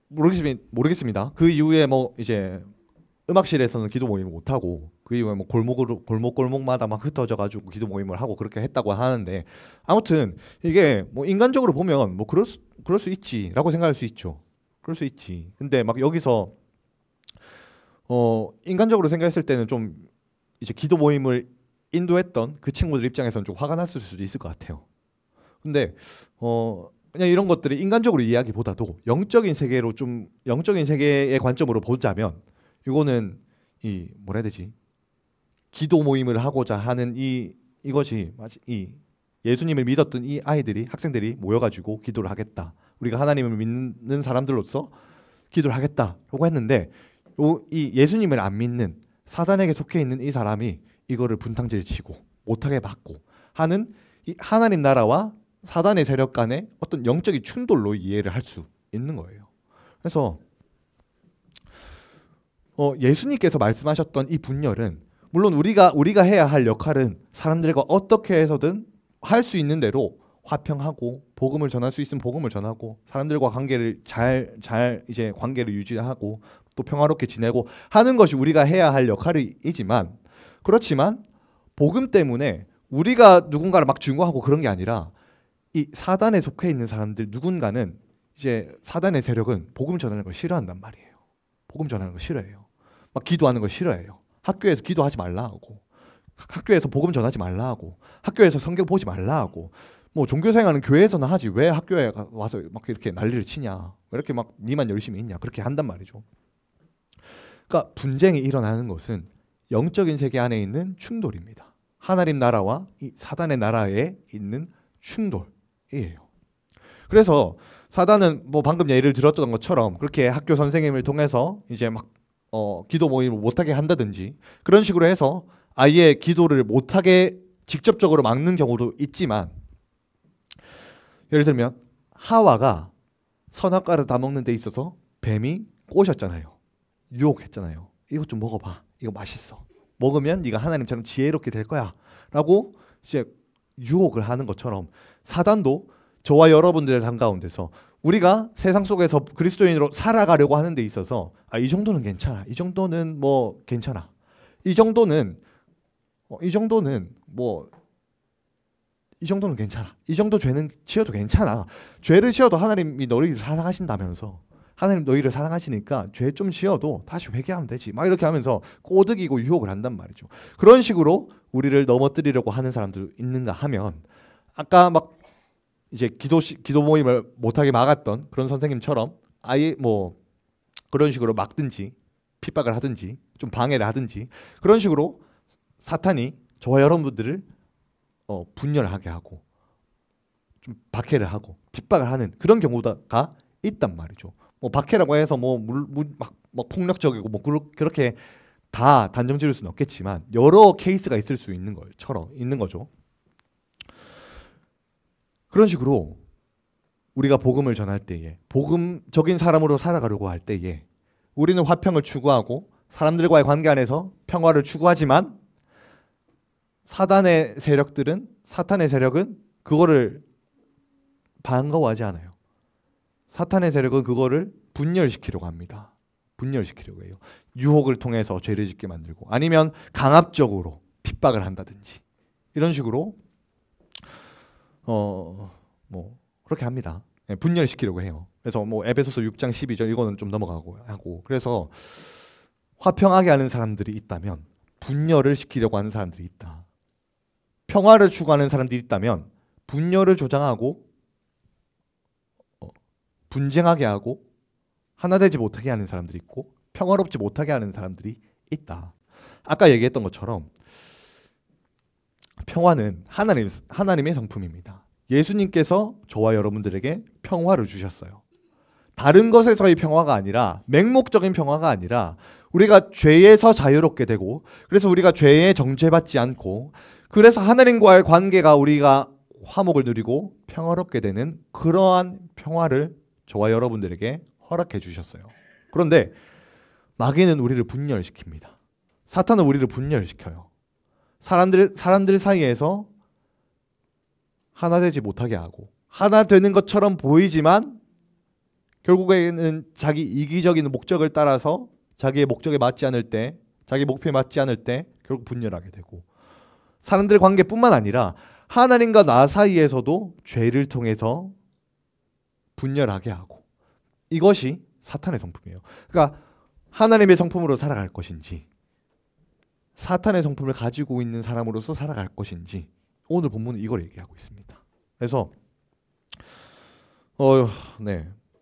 모르겠습니다. 그 이후에 이제 음악실에서는 기도 모임을 못 하고 그 이후에 골목마다 막 흩어져가지고 기도 모임을 하고 그렇게 했다고 하는데, 아무튼 이게 인간적으로 보면 그럴 수 있지라고 생각할 수 있죠. 그럴 수 있지. 근데 막 여기서 인간적으로 생각했을 때는 좀 이제 기도 모임을 인도했던 그 친구들 입장에서는 좀 화가 났을 수도 있을 것 같아요. 근데 그냥 이런 것들이 인간적으로 이야기보다도 영적인 세계의 관점으로 보자면 이거는 뭐라 해야 되지? 기도 모임을 하고자 하는 이것이 예수님을 믿었던 이 아이들이 학생들이 모여가지고 기도를 하겠다. 우리가 하나님을 믿는 사람들로서 기도를 하겠다라고 했는데 이 예수님을 안 믿는 사단에게 속해 있는 이 사람이 이거를 분탕질 치고 못하게 막고 하는 이 하나님 나라와 사단의 세력 간의 어떤 영적인 충돌로 이해를 할 수 있는 거예요. 그래서 예수님께서 말씀하셨던 이 분열은 물론 우리가 해야 할 역할은 사람들과 어떻게 해서든 할 수 있는 대로 화평하고 복음을 전할 수 있으면 복음을 전하고 사람들과 관계를 잘 이제 관계를 유지하고 또 평화롭게 지내고 하는 것이 우리가 해야 할 역할이지만 그렇지만 복음 때문에 우리가 누군가를 막 증오하고 그런 게 아니라 이 사단에 속해 있는 사람들 누군가는 이제 사단의 세력은 복음 전하는 걸 싫어한단 말이에요. 복음 전하는 거 싫어해요. 막 기도하는 거 싫어해요. 학교에서 기도하지 말라 하고 학교에서 복음 전하지 말라 하고 학교에서 성경 보지 말라 하고 뭐 종교생활은 교회에서는 하지 왜 학교에 와서 막 이렇게 난리를 치냐 왜 이렇게 막 니만 열심히 있냐 그렇게 한단 말이죠. 그러니까 분쟁이 일어나는 것은 영적인 세계 안에 있는 충돌입니다. 하나님 나라와 이 사단의 나라에 있는 충돌이에요. 그래서 사단은 뭐 방금 예를 들었던 것처럼 그렇게 학교 선생님을 통해서 이제 막 기도 모임을 못하게 한다든지 그런 식으로 해서 아예 기도를 못하게 직접적으로 막는 경우도 있지만 예를 들면 하와가 선악과를 다 먹는 데 있어서 뱀이 꼬셨잖아요. 유혹했잖아요. 이것 좀 먹어봐. 이거 맛있어. 먹으면 네가 하나님처럼 지혜롭게 될 거야. 라고 이제 유혹을 하는 것처럼 사단도 저와 여러분들의 삶 가운데서 우리가 세상 속에서 그리스도인으로 살아가려고 하는 데 있어서 이 정도는 괜찮아. 이 정도는 뭐 괜찮아. 이 정도는 괜찮아. 이 정도 죄는 지어도 괜찮아. 죄를 지어도 하나님이 너희를 사랑하신다면서 하나님 너희를 사랑하시니까 죄 좀 지어도 다시 회개하면 되지. 막 이렇게 하면서 꼬드기고 유혹을 한단 말이죠. 그런 식으로 우리를 넘어뜨리려고 하는 사람들 있는가 하면 아까 막 이제 기도 모임을 못하게 막았던 그런 선생님처럼 아예 뭐 그런 식으로 막든지 핍박을 하든지 좀 방해를 하든지 그런 식으로 사탄이 저와 여러분들을 분열하게 하고 좀 박해를 하고 핍박을 하는 그런 경우가 있단 말이죠. 뭐 박해라고 해서 막 폭력적이고 뭐 그렇게 다 단정 지을 수는 없겠지만 여러 케이스가 있을 수 있는 거죠. 그런 식으로 우리가 복음을 전할 때에 복음적인 사람으로 살아가려고 할 때에 우리는 화평을 추구하고 사람들과의 관계 안에서 평화를 추구하지만 사탄의 세력은 그거를 반가워하지 않아요. 사탄의 세력은 그거를 분열시키려고 합니다. 분열시키려고 해요. 유혹을 통해서 죄를 짓게 만들고 아니면 강압적으로 핍박을 한다든지 이런 식으로 뭐 그렇게 합니다. 네, 분열시키려고 해요. 그래서 뭐 에베소서 6장 12절 이거는 좀 넘어가고 하고 그래서 화평하게 하는 사람들이 있다면 분열을 시키려고 하는 사람들이 있다. 평화를 추구하는 사람들이 있다면 분열을 조장하고 분쟁하게 하고 하나 되지 못하게 하는 사람들이 있고 평화롭지 못하게 하는 사람들이 있다. 아까 얘기했던 것처럼 평화는 하나님의 성품입니다. 예수님께서 저와 여러분들에게 평화를 주셨어요. 다른 것에서의 평화가 아니라 맹목적인 평화가 아니라 우리가 죄에서 자유롭게 되고 그래서 우리가 죄에 정죄받지 않고 그래서 하나님과의 관계가 우리가 화목을 누리고 평화롭게 되는 그러한 평화를 저와 여러분들에게 허락해 주셨어요. 그런데 마귀는 우리를 분열시킵니다. 사탄은 우리를 분열시켜요. 사람들 사이에서 하나 되지 못하게 하고 하나 되는 것처럼 보이지만 결국에는 자기 이기적인 목적을 따라서 자기의 목적에 맞지 않을 때 자기 목표에 맞지 않을 때 결국 분열하게 되고 사람들 관계뿐만 아니라 하나님과 나 사이에서도 죄를 통해서 분열하게 하고 이것이 사탄의 성품이에요. 그러니까 하나님의 성품으로 살아갈 것인지 사탄의 성품을 가지고 있는 사람으로서 살아갈 것인지 오늘 본문은 이걸 얘기하고 있습니다. 그래서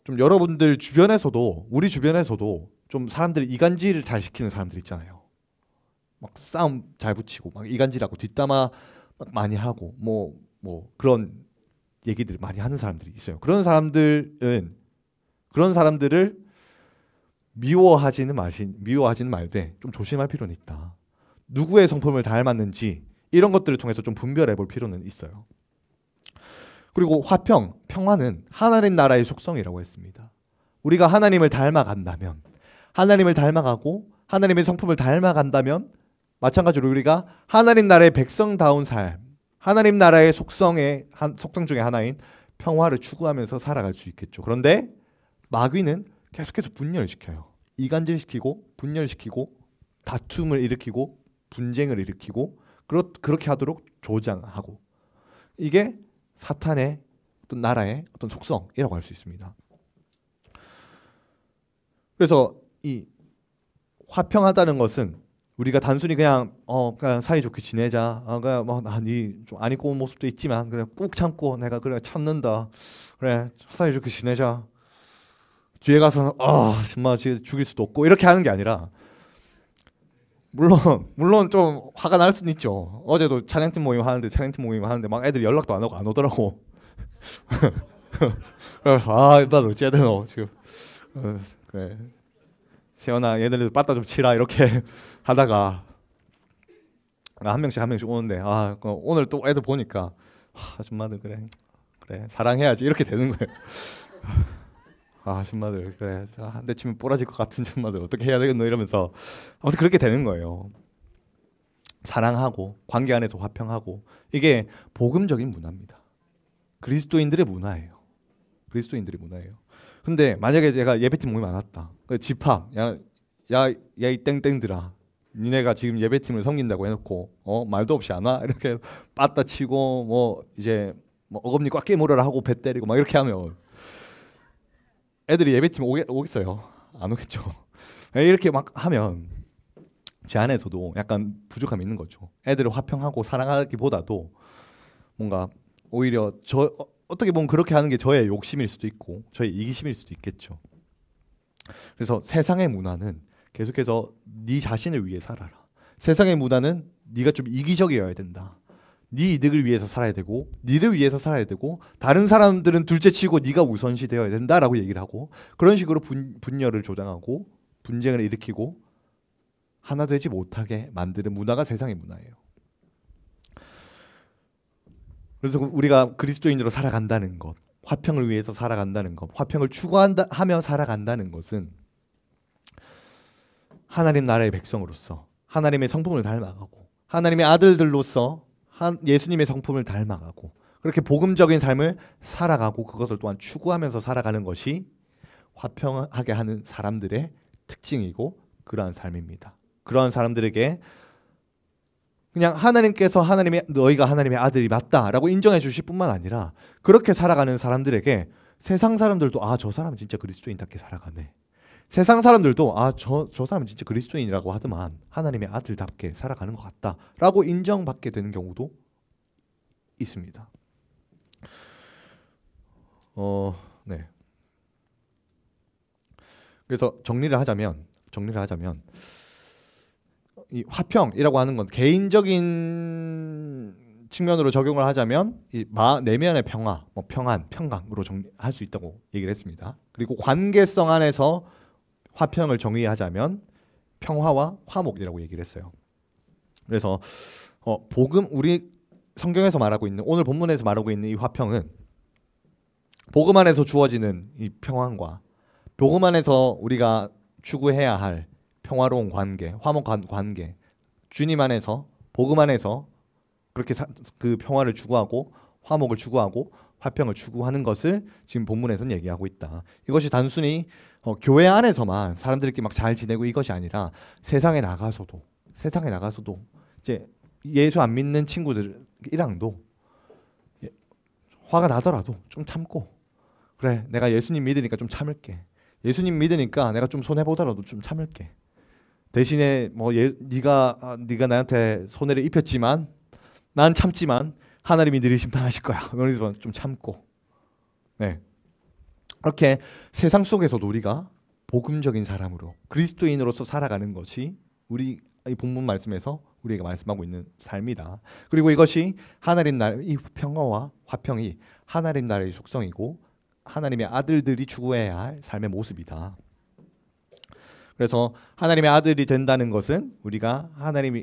좀 여러분들 주변에서도 우리 주변에서도 좀 사람들이 이간질을 잘 시키는 사람들 있잖아요. 막 싸움 잘 붙이고 막 이간질하고 뒷담화 막 많이 하고 뭐 뭐 그런 얘기들을 많이 하는 사람들이 있어요. 그런 사람들은 그런 사람들을 미워하지는 말되 좀 조심할 필요는 있다. 누구의 성품을 닮았는지 이런 것들을 통해서 좀 분별해 볼 필요는 있어요. 그리고 평화는 하나님 나라의 속성이라고 했습니다. 우리가 하나님을 닮아간다면, 하나님을 닮아가고 하나님의 성품을 닮아간다면 마찬가지로 우리가 하나님 나라의 백성다운 삶, 하나님 나라의 속성 중에 하나인 평화를 추구하면서 살아갈 수 있겠죠. 그런데 마귀는 계속해서 분열시켜요. 이간질시키고 분열시키고 다툼을 일으키고 분쟁을 일으키고 그렇게 하도록 조장하고, 이게 사탄의 어떤 나라의 어떤 속성이라고 할 수 있습니다. 그래서 이 화평하다는 것은 우리가 단순히 그냥 사이좋게 지내자, 그냥 좀 안 입고 온 모습도 있지만 그래 꾹 참고 내가 그래 참는다, 그래 사이좋게 지내자, 뒤에 가서 정말 죽일 수도 없고 이렇게 하는 게 아니라, 물론 좀 화가 날 수는 있죠. 어제도 찬양팀 모임 하는데 막 애들이 연락도 안 하고 안 오더라고. 나도 어찌해야 되노 지금. 그래 세연아 얘네들 빠따 좀 치라 이렇게 하다가 한 명씩 오는데 오늘 또 애들 보니까 아줌마들 그래 사랑해야지 이렇게 되는 거예요. 아줌마들 그래 한 대 치면 부러질 것 같은 아줌마들 어떻게 해야 되겠노 이러면서 아무튼 그렇게 되는 거예요. 사랑하고 관계 안에서 화평하고, 이게 복음적인 문화입니다. 그리스도인들의 문화예요. 근데 만약에 제가 예배팀 모임 안 왔다, 집합, 야 이 땡땡들아, 니네가 지금 예배팀을 섬긴다고 해놓고 말도 없이 안 와? 이렇게 빠따 치고 뭐 이제 뭐 어금니 꽉 깨물어라 하고 배 때리고 막 이렇게 하면 애들이 예배팀 오겠어요? 안 오겠죠. 이렇게 막 하면 제 안에서도 약간 부족함이 있는 거죠. 애들을 화평하고 사랑하기보다도 뭔가 오히려 어떻게 보면 그렇게 하는 게 저의 욕심일 수도 있고 저의 이기심일 수도 있겠죠. 그래서 세상의 문화는 계속해서 네 자신을 위해 살아라. 세상의 문화는 네가 좀 이기적이어야 된다. 네 이득을 위해서 살아야 되고 니를 위해서 살아야 되고 다른 사람들은 둘째치고 네가 우선시 되어야 된다라고 얘기를 하고, 그런 식으로 분열을 조장하고 분쟁을 일으키고 하나 되지 못하게 만드는 문화가 세상의 문화예요. 그래서 우리가 그리스도인으로 살아간다는 것, 화평을 위해서 살아간다는 것, 화평을 추구하며 살아간다는 것은 하나님 나라의 백성으로서 하나님의 성품을 닮아가고 하나님의 아들들로서 예수님의 성품을 닮아가고 그렇게 복음적인 삶을 살아가고 그것을 또한 추구하면서 살아가는 것이 화평하게 하는 사람들의 특징이고 그러한 삶입니다. 그러한 사람들에게 그냥 하나님께서 너희가 하나님의 아들이 맞다라고 인정해 주실 뿐만 아니라, 그렇게 살아가는 사람들에게 세상 사람들도 저 사람은 진짜 그리스도인답게 살아가네, 세상 사람들도 저 사람은 진짜 그리스도인이라고 하더만 하나님의 아들답게 살아가는 것 같다라고 인정받게 되는 경우도 있습니다. 네. 그래서 정리를 하자면 이 화평이라고 하는 건 개인적인 측면으로 적용을 하자면 이 내면의 평화, 평강으로 정리할 수 있다고 얘기를 했습니다. 그리고 관계성 안에서 화평을 정의하자면 평화와 화목이라고 얘기를 했어요. 그래서 우리 성경에서 말하고 있는, 오늘 본문에서 말하고 있는 이 화평은 복음 안에서 주어지는 이 평안과 복음 안에서 우리가 추구해야 할 평화로운 관계, 화목한 관계, 주님 안에서 복음 안에서 그렇게 그 평화를 추구하고 화목을 추구하고 화평을 추구하는 것을 지금 본문에서는 얘기하고 있다. 이것이 단순히 교회 안에서만 사람들끼리 막 잘 지내고 이것이 아니라 세상에 나가서도 이제 예수 안 믿는 친구들이랑도 화가 나더라도 좀 참고, 그래 내가 예수님 믿으니까 좀 참을게, 예수님 믿으니까 내가 좀 손해 보더라도 좀 참을게, 대신에 네가 나한테 손해를 입혔지만 난 참지만 하나님이 너를 심판하실 거야, 그래서 좀 참고, 네, 이렇게 세상 속에서도 우리가 복음적인 사람으로 그리스도인으로서 살아가는 것이 우리 이 본문 말씀에서 우리에게 말씀하고 있는 삶이다. 그리고 이것이 하나님 나라의 이 평화와 화평이 하나님 나라의 속성이고 하나님의 아들들이 추구해야 할 삶의 모습이다. 그래서 하나님의 아들이 된다는 것은 우리가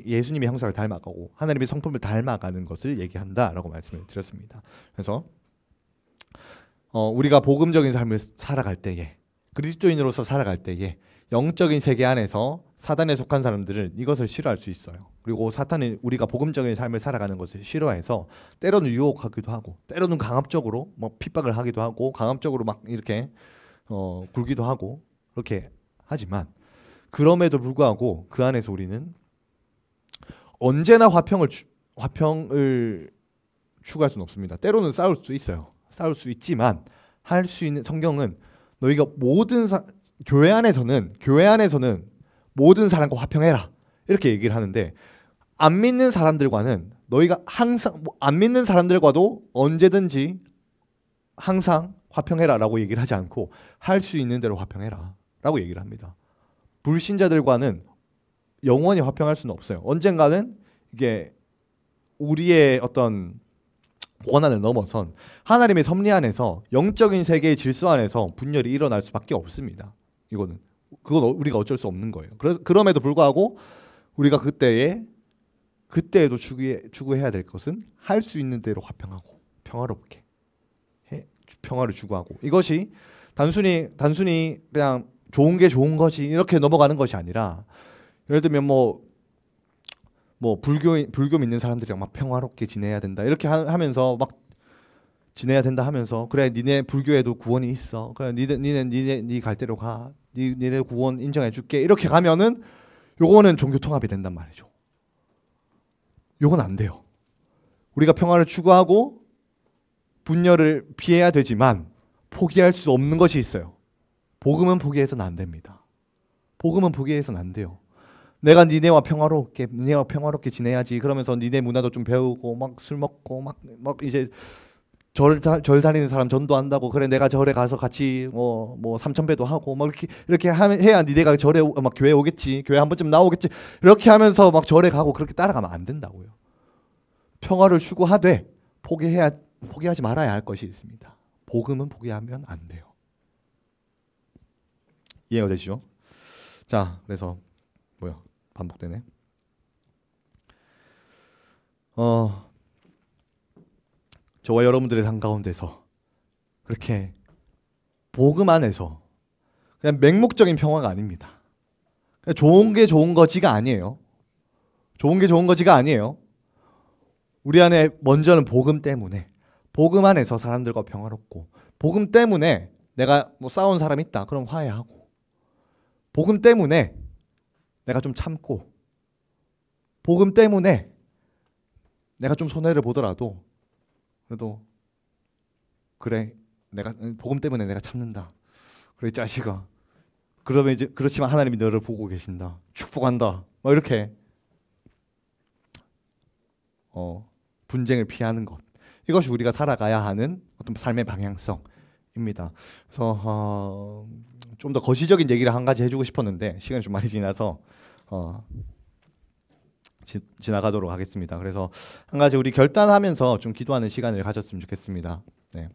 예수님의 형상을 닮아가고 하나님의 성품을 닮아가는 것을 얘기한다라고 말씀을 드렸습니다. 그래서 우리가 복음적인 삶을 살아갈 때에 그리스도인으로서 살아갈 때에 영적인 세계 안에서 사단에 속한 사람들은 이것을 싫어할 수 있어요. 그리고 사탄은 우리가 복음적인 삶을 살아가는 것을 싫어해서 때로는 유혹하기도 하고 때로는 강압적으로 뭐 핍박을 하기도 하고 강압적으로 막 이렇게 굴기도 하고 그렇게 하지만 그럼에도 불구하고 그 안에서 우리는 언제나 화평을 추구할 수는 없습니다. 때로는 싸울 수 있어요. 싸울 수 있지만 할 수 있는 성경은 너희가 교회 안에서는 모든 사람과 화평해라 이렇게 얘기를 하는데 안 믿는 사람들과는 너희가 항상 안 믿는 사람들과도 언제든지 항상 화평해라라고 얘기를 하지 않고 할 수 있는 대로 화평해라라고 얘기를 합니다. 불신자들과는 영원히 화평할 수는 없어요. 언젠가는 이게 우리의 어떤 원한을 넘어선 하나님의 섭리 안에서 영적인 세계의 질서 안에서 분열이 일어날 수밖에 없습니다. 그건 우리가 어쩔 수 없는 거예요. 그럼에도 불구하고 우리가 그때에도 추구해야 될 것은 할 수 있는 대로 화평하고 평화롭게 평화를 추구하고 이것이 단순히 그냥 좋은 게 좋은 거지 이렇게 넘어가는 것이 아니라 예를 들면 뭐 불교 믿는 사람들이 막 평화롭게 지내야 된다 이렇게 하면서 막 지내야 된다 하면서 그래 니네 불교에도 구원이 있어 그래 니네 갈 대로 가 니네 구원 인정해 줄게 이렇게 가면은 요거는 종교 통합이 된단 말이죠. 요건 안 돼요. 우리가 평화를 추구하고 분열을 피해야 되지만 포기할 수 없는 것이 있어요. 복음은 포기해서는 안 됩니다. 복음은 포기해서는 안 돼요. 내가 니네와 평화롭게 지내야지 그러면서 니네 문화도 좀 배우고 막 술 먹고 막 이제 절 다니는 사람 전도한다고 그래 내가 절에 가서 같이 뭐 삼천배도 하고 막 이렇게 해야 니네가 절에 막 교회 오겠지 교회 한 번쯤 나오겠지 이렇게 하면서 막 절에 가고 그렇게 따라가면 안 된다고요. 평화를 추구하되 포기하지 말아야 할 것이 있습니다. 복음은 포기하면 안 돼요. 이해가 되시죠? 자, 그래서 반복되네. 저와 여러분들의 삶 가운데서 그렇게 복음 안에서 그냥 맹목적인 평화가 아닙니다. 그냥 좋은 게 좋은 거지가 아니에요. 좋은 게 좋은 거지가 아니에요. 우리 안에 먼저는 복음 때문에 복음 안에서 사람들과 평화롭고 복음 때문에 내가 뭐 싸운 사람 있다 그럼 화해하고 복음 때문에 내가 좀 참고 복음 때문에 내가 좀 손해를 보더라도 그래도 그래 내가 복음 때문에 내가 참는다. 그래 자식아. 그러면 이제 그렇지만 하나님이 너를 보고 계신다. 축복한다. 뭐 이렇게 분쟁을 피하는 것. 이것이 우리가 살아가야 하는 어떤 삶의 방향성입니다. 그래서 좀 더 거시적인 얘기를 한 가지 해주고 싶었는데 시간이 좀 많이 지나서 지나가도록 하겠습니다. 그래서 한 가지 우리 결단하면서 좀 기도하는 시간을 가졌으면 좋겠습니다. 네.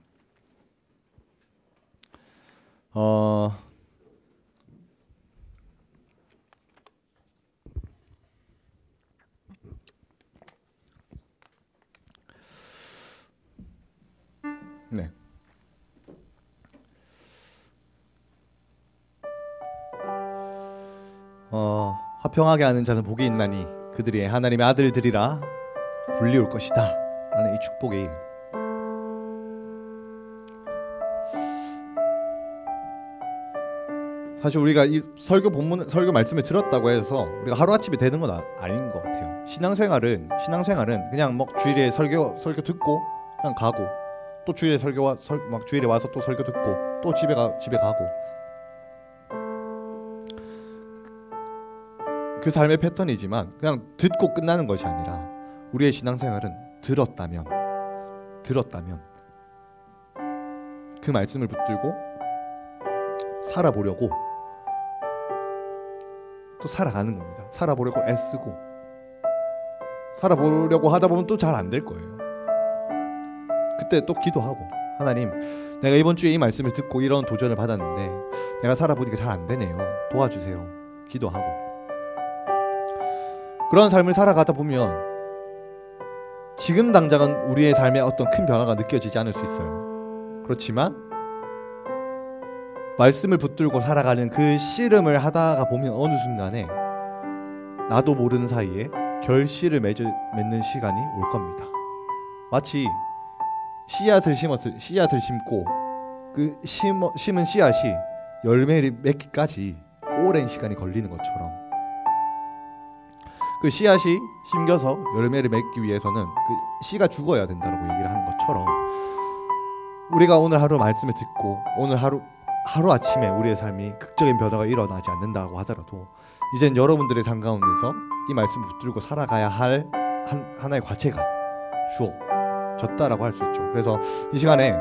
네. 화평하게 하는 자는 복이 있나니 그들이 하나님의 아들들이라 불리울 것이다 라는 이 축복이 사실 우리가 이 설교 말씀을 들었다고 해서 우리가 하루아침에 되는 건 아닌 것 같아요. 신앙생활은 그냥 뭐 주일에 설교 듣고 그냥 가고 또 주일에 주일에 와서 또 설교 듣고 또 집에 가고 그 삶의 패턴이지만 그냥 듣고 끝나는 것이 아니라 우리의 신앙생활은 들었다면 그 말씀을 붙들고 살아보려고 또 살아가는 겁니다. 살아보려고 애쓰고 살아보려고 하다 보면 또 잘 안 될 거예요. 그때 또 기도하고, 하나님, 내가 이번 주에 이 말씀을 듣고 이런 도전을 받았는데 내가 살아보니까 잘 안 되네요. 도와주세요. 기도하고. 그런 삶을 살아가다 보면 지금 당장은 우리의 삶에 어떤 큰 변화가 느껴지지 않을 수 있어요. 그렇지만 말씀을 붙들고 살아가는 그 씨름을 하다가 보면 어느 순간에 나도 모르는 사이에 결실을 맺는 시간이 올 겁니다. 마치 씨앗을 심고 그 심은 씨앗이 열매를 맺기까지 오랜 시간이 걸리는 것처럼, 그 씨앗이 심겨서 열매를 맺기 위해서는 그 씨가 죽어야 된다고 얘기를 하는 것처럼, 우리가 오늘 하루 말씀을 듣고 오늘 하루아침에 우리의 삶이 극적인 변화가 일어나지 않는다고 하더라도 이젠 여러분들의 삶 가운데서 이 말씀을 붙들고 살아가야 할 하나의 과제가 주어졌다라고 할 수 있죠. 그래서 이 시간에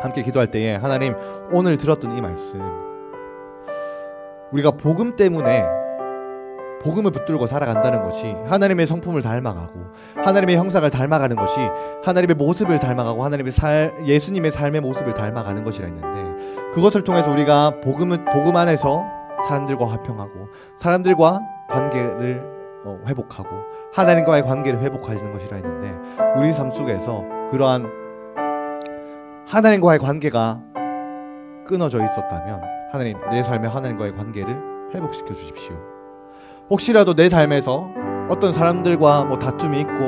함께 기도할 때에 하나님, 오늘 들었던 이 말씀, 우리가 복음 때문에 복음을 붙들고 살아간다는 것이 하나님의 성품을 닮아가고 하나님의 형상을 닮아가는 것이 하나님의 모습을 닮아가고 예수님의 삶의 모습을 닮아가는 것이라 했는데, 그것을 통해서 우리가 복음 안에서 사람들과 화평하고 사람들과 관계를 회복하고 하나님과의 관계를 회복하시는 것이라 했는데, 우리 삶 속에서 그러한 하나님과의 관계가 끊어져 있었다면 하나님, 내 삶에 하나님과의 관계를 회복시켜 주십시오. 혹시라도 내 삶에서 어떤 사람들과 다툼이 있고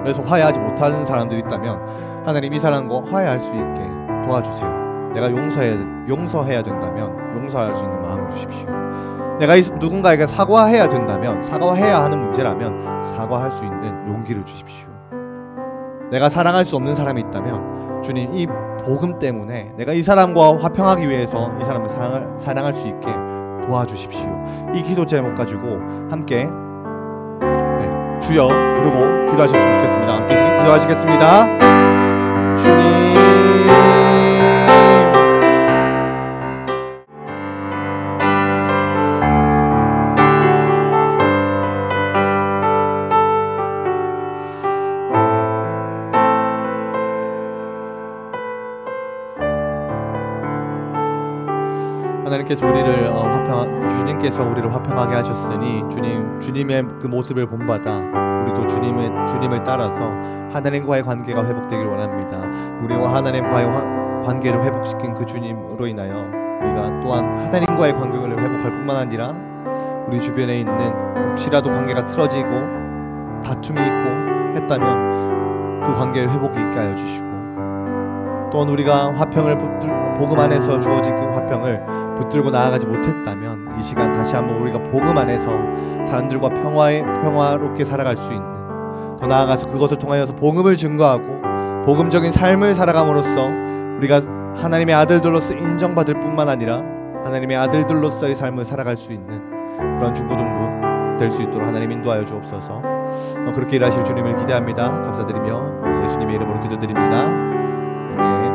그래서 화해하지 못하는 사람들이 있다면 하나님, 이 사람과 화해할 수 있게 도와주세요. 내가 용서해야 된다면 용서할 수 있는 마음을 주십시오. 내가 누군가에게 사과해야 된다면, 사과해야 하는 문제라면 사과할 수 있는 용기를 주십시오. 내가 사랑할 수 없는 사람이 있다면 주님, 이 복음 때문에 내가 이 사람과 화평하기 위해서 이 사람을 사랑할 수 있게 도와주십시오. 이 기도 제목 가지고 함께 주여 부르고 기도하셨으면 좋겠습니다. 함께 기도하시겠습니다. 주님, 하나님께서 주님께서 우리를 화평하게 하셨으니 주님의 그 모습을 본받아 우리도 주님을 따라서 하나님과의 관계가 회복되길 원합니다. 우리와 하나님과의 관계를 회복시킨 그 주님으로 인하여 우리가 또한 하나님과의 관계를 회복할 뿐만 아니라 우리 주변에 있는 혹시라도 관계가 틀어지고 다툼이 있고 했다면 그 관계의 회복이 있게 하여 주시고, 또한 우리가 화평을 복음 안에서 주어진 그 화평을 붙들고 나아가지 못했다면 이 시간 다시 한번 우리가 복음 안에서 사람들과 평화롭게 살아갈 수 있는, 더 나아가서 그것을 통하여서 복음을 증거하고 복음적인 삶을 살아감으로써 우리가 하나님의 아들들로서 인정받을 뿐만 아니라 하나님의 아들들로서의 삶을 살아갈 수 있는 그런 중고등부 될 수 있도록 하나님 인도하여 주옵소서. 그렇게 일하실 주님을 기대합니다. 감사드리며 예수님의 이름으로 기도드립니다. 아멘.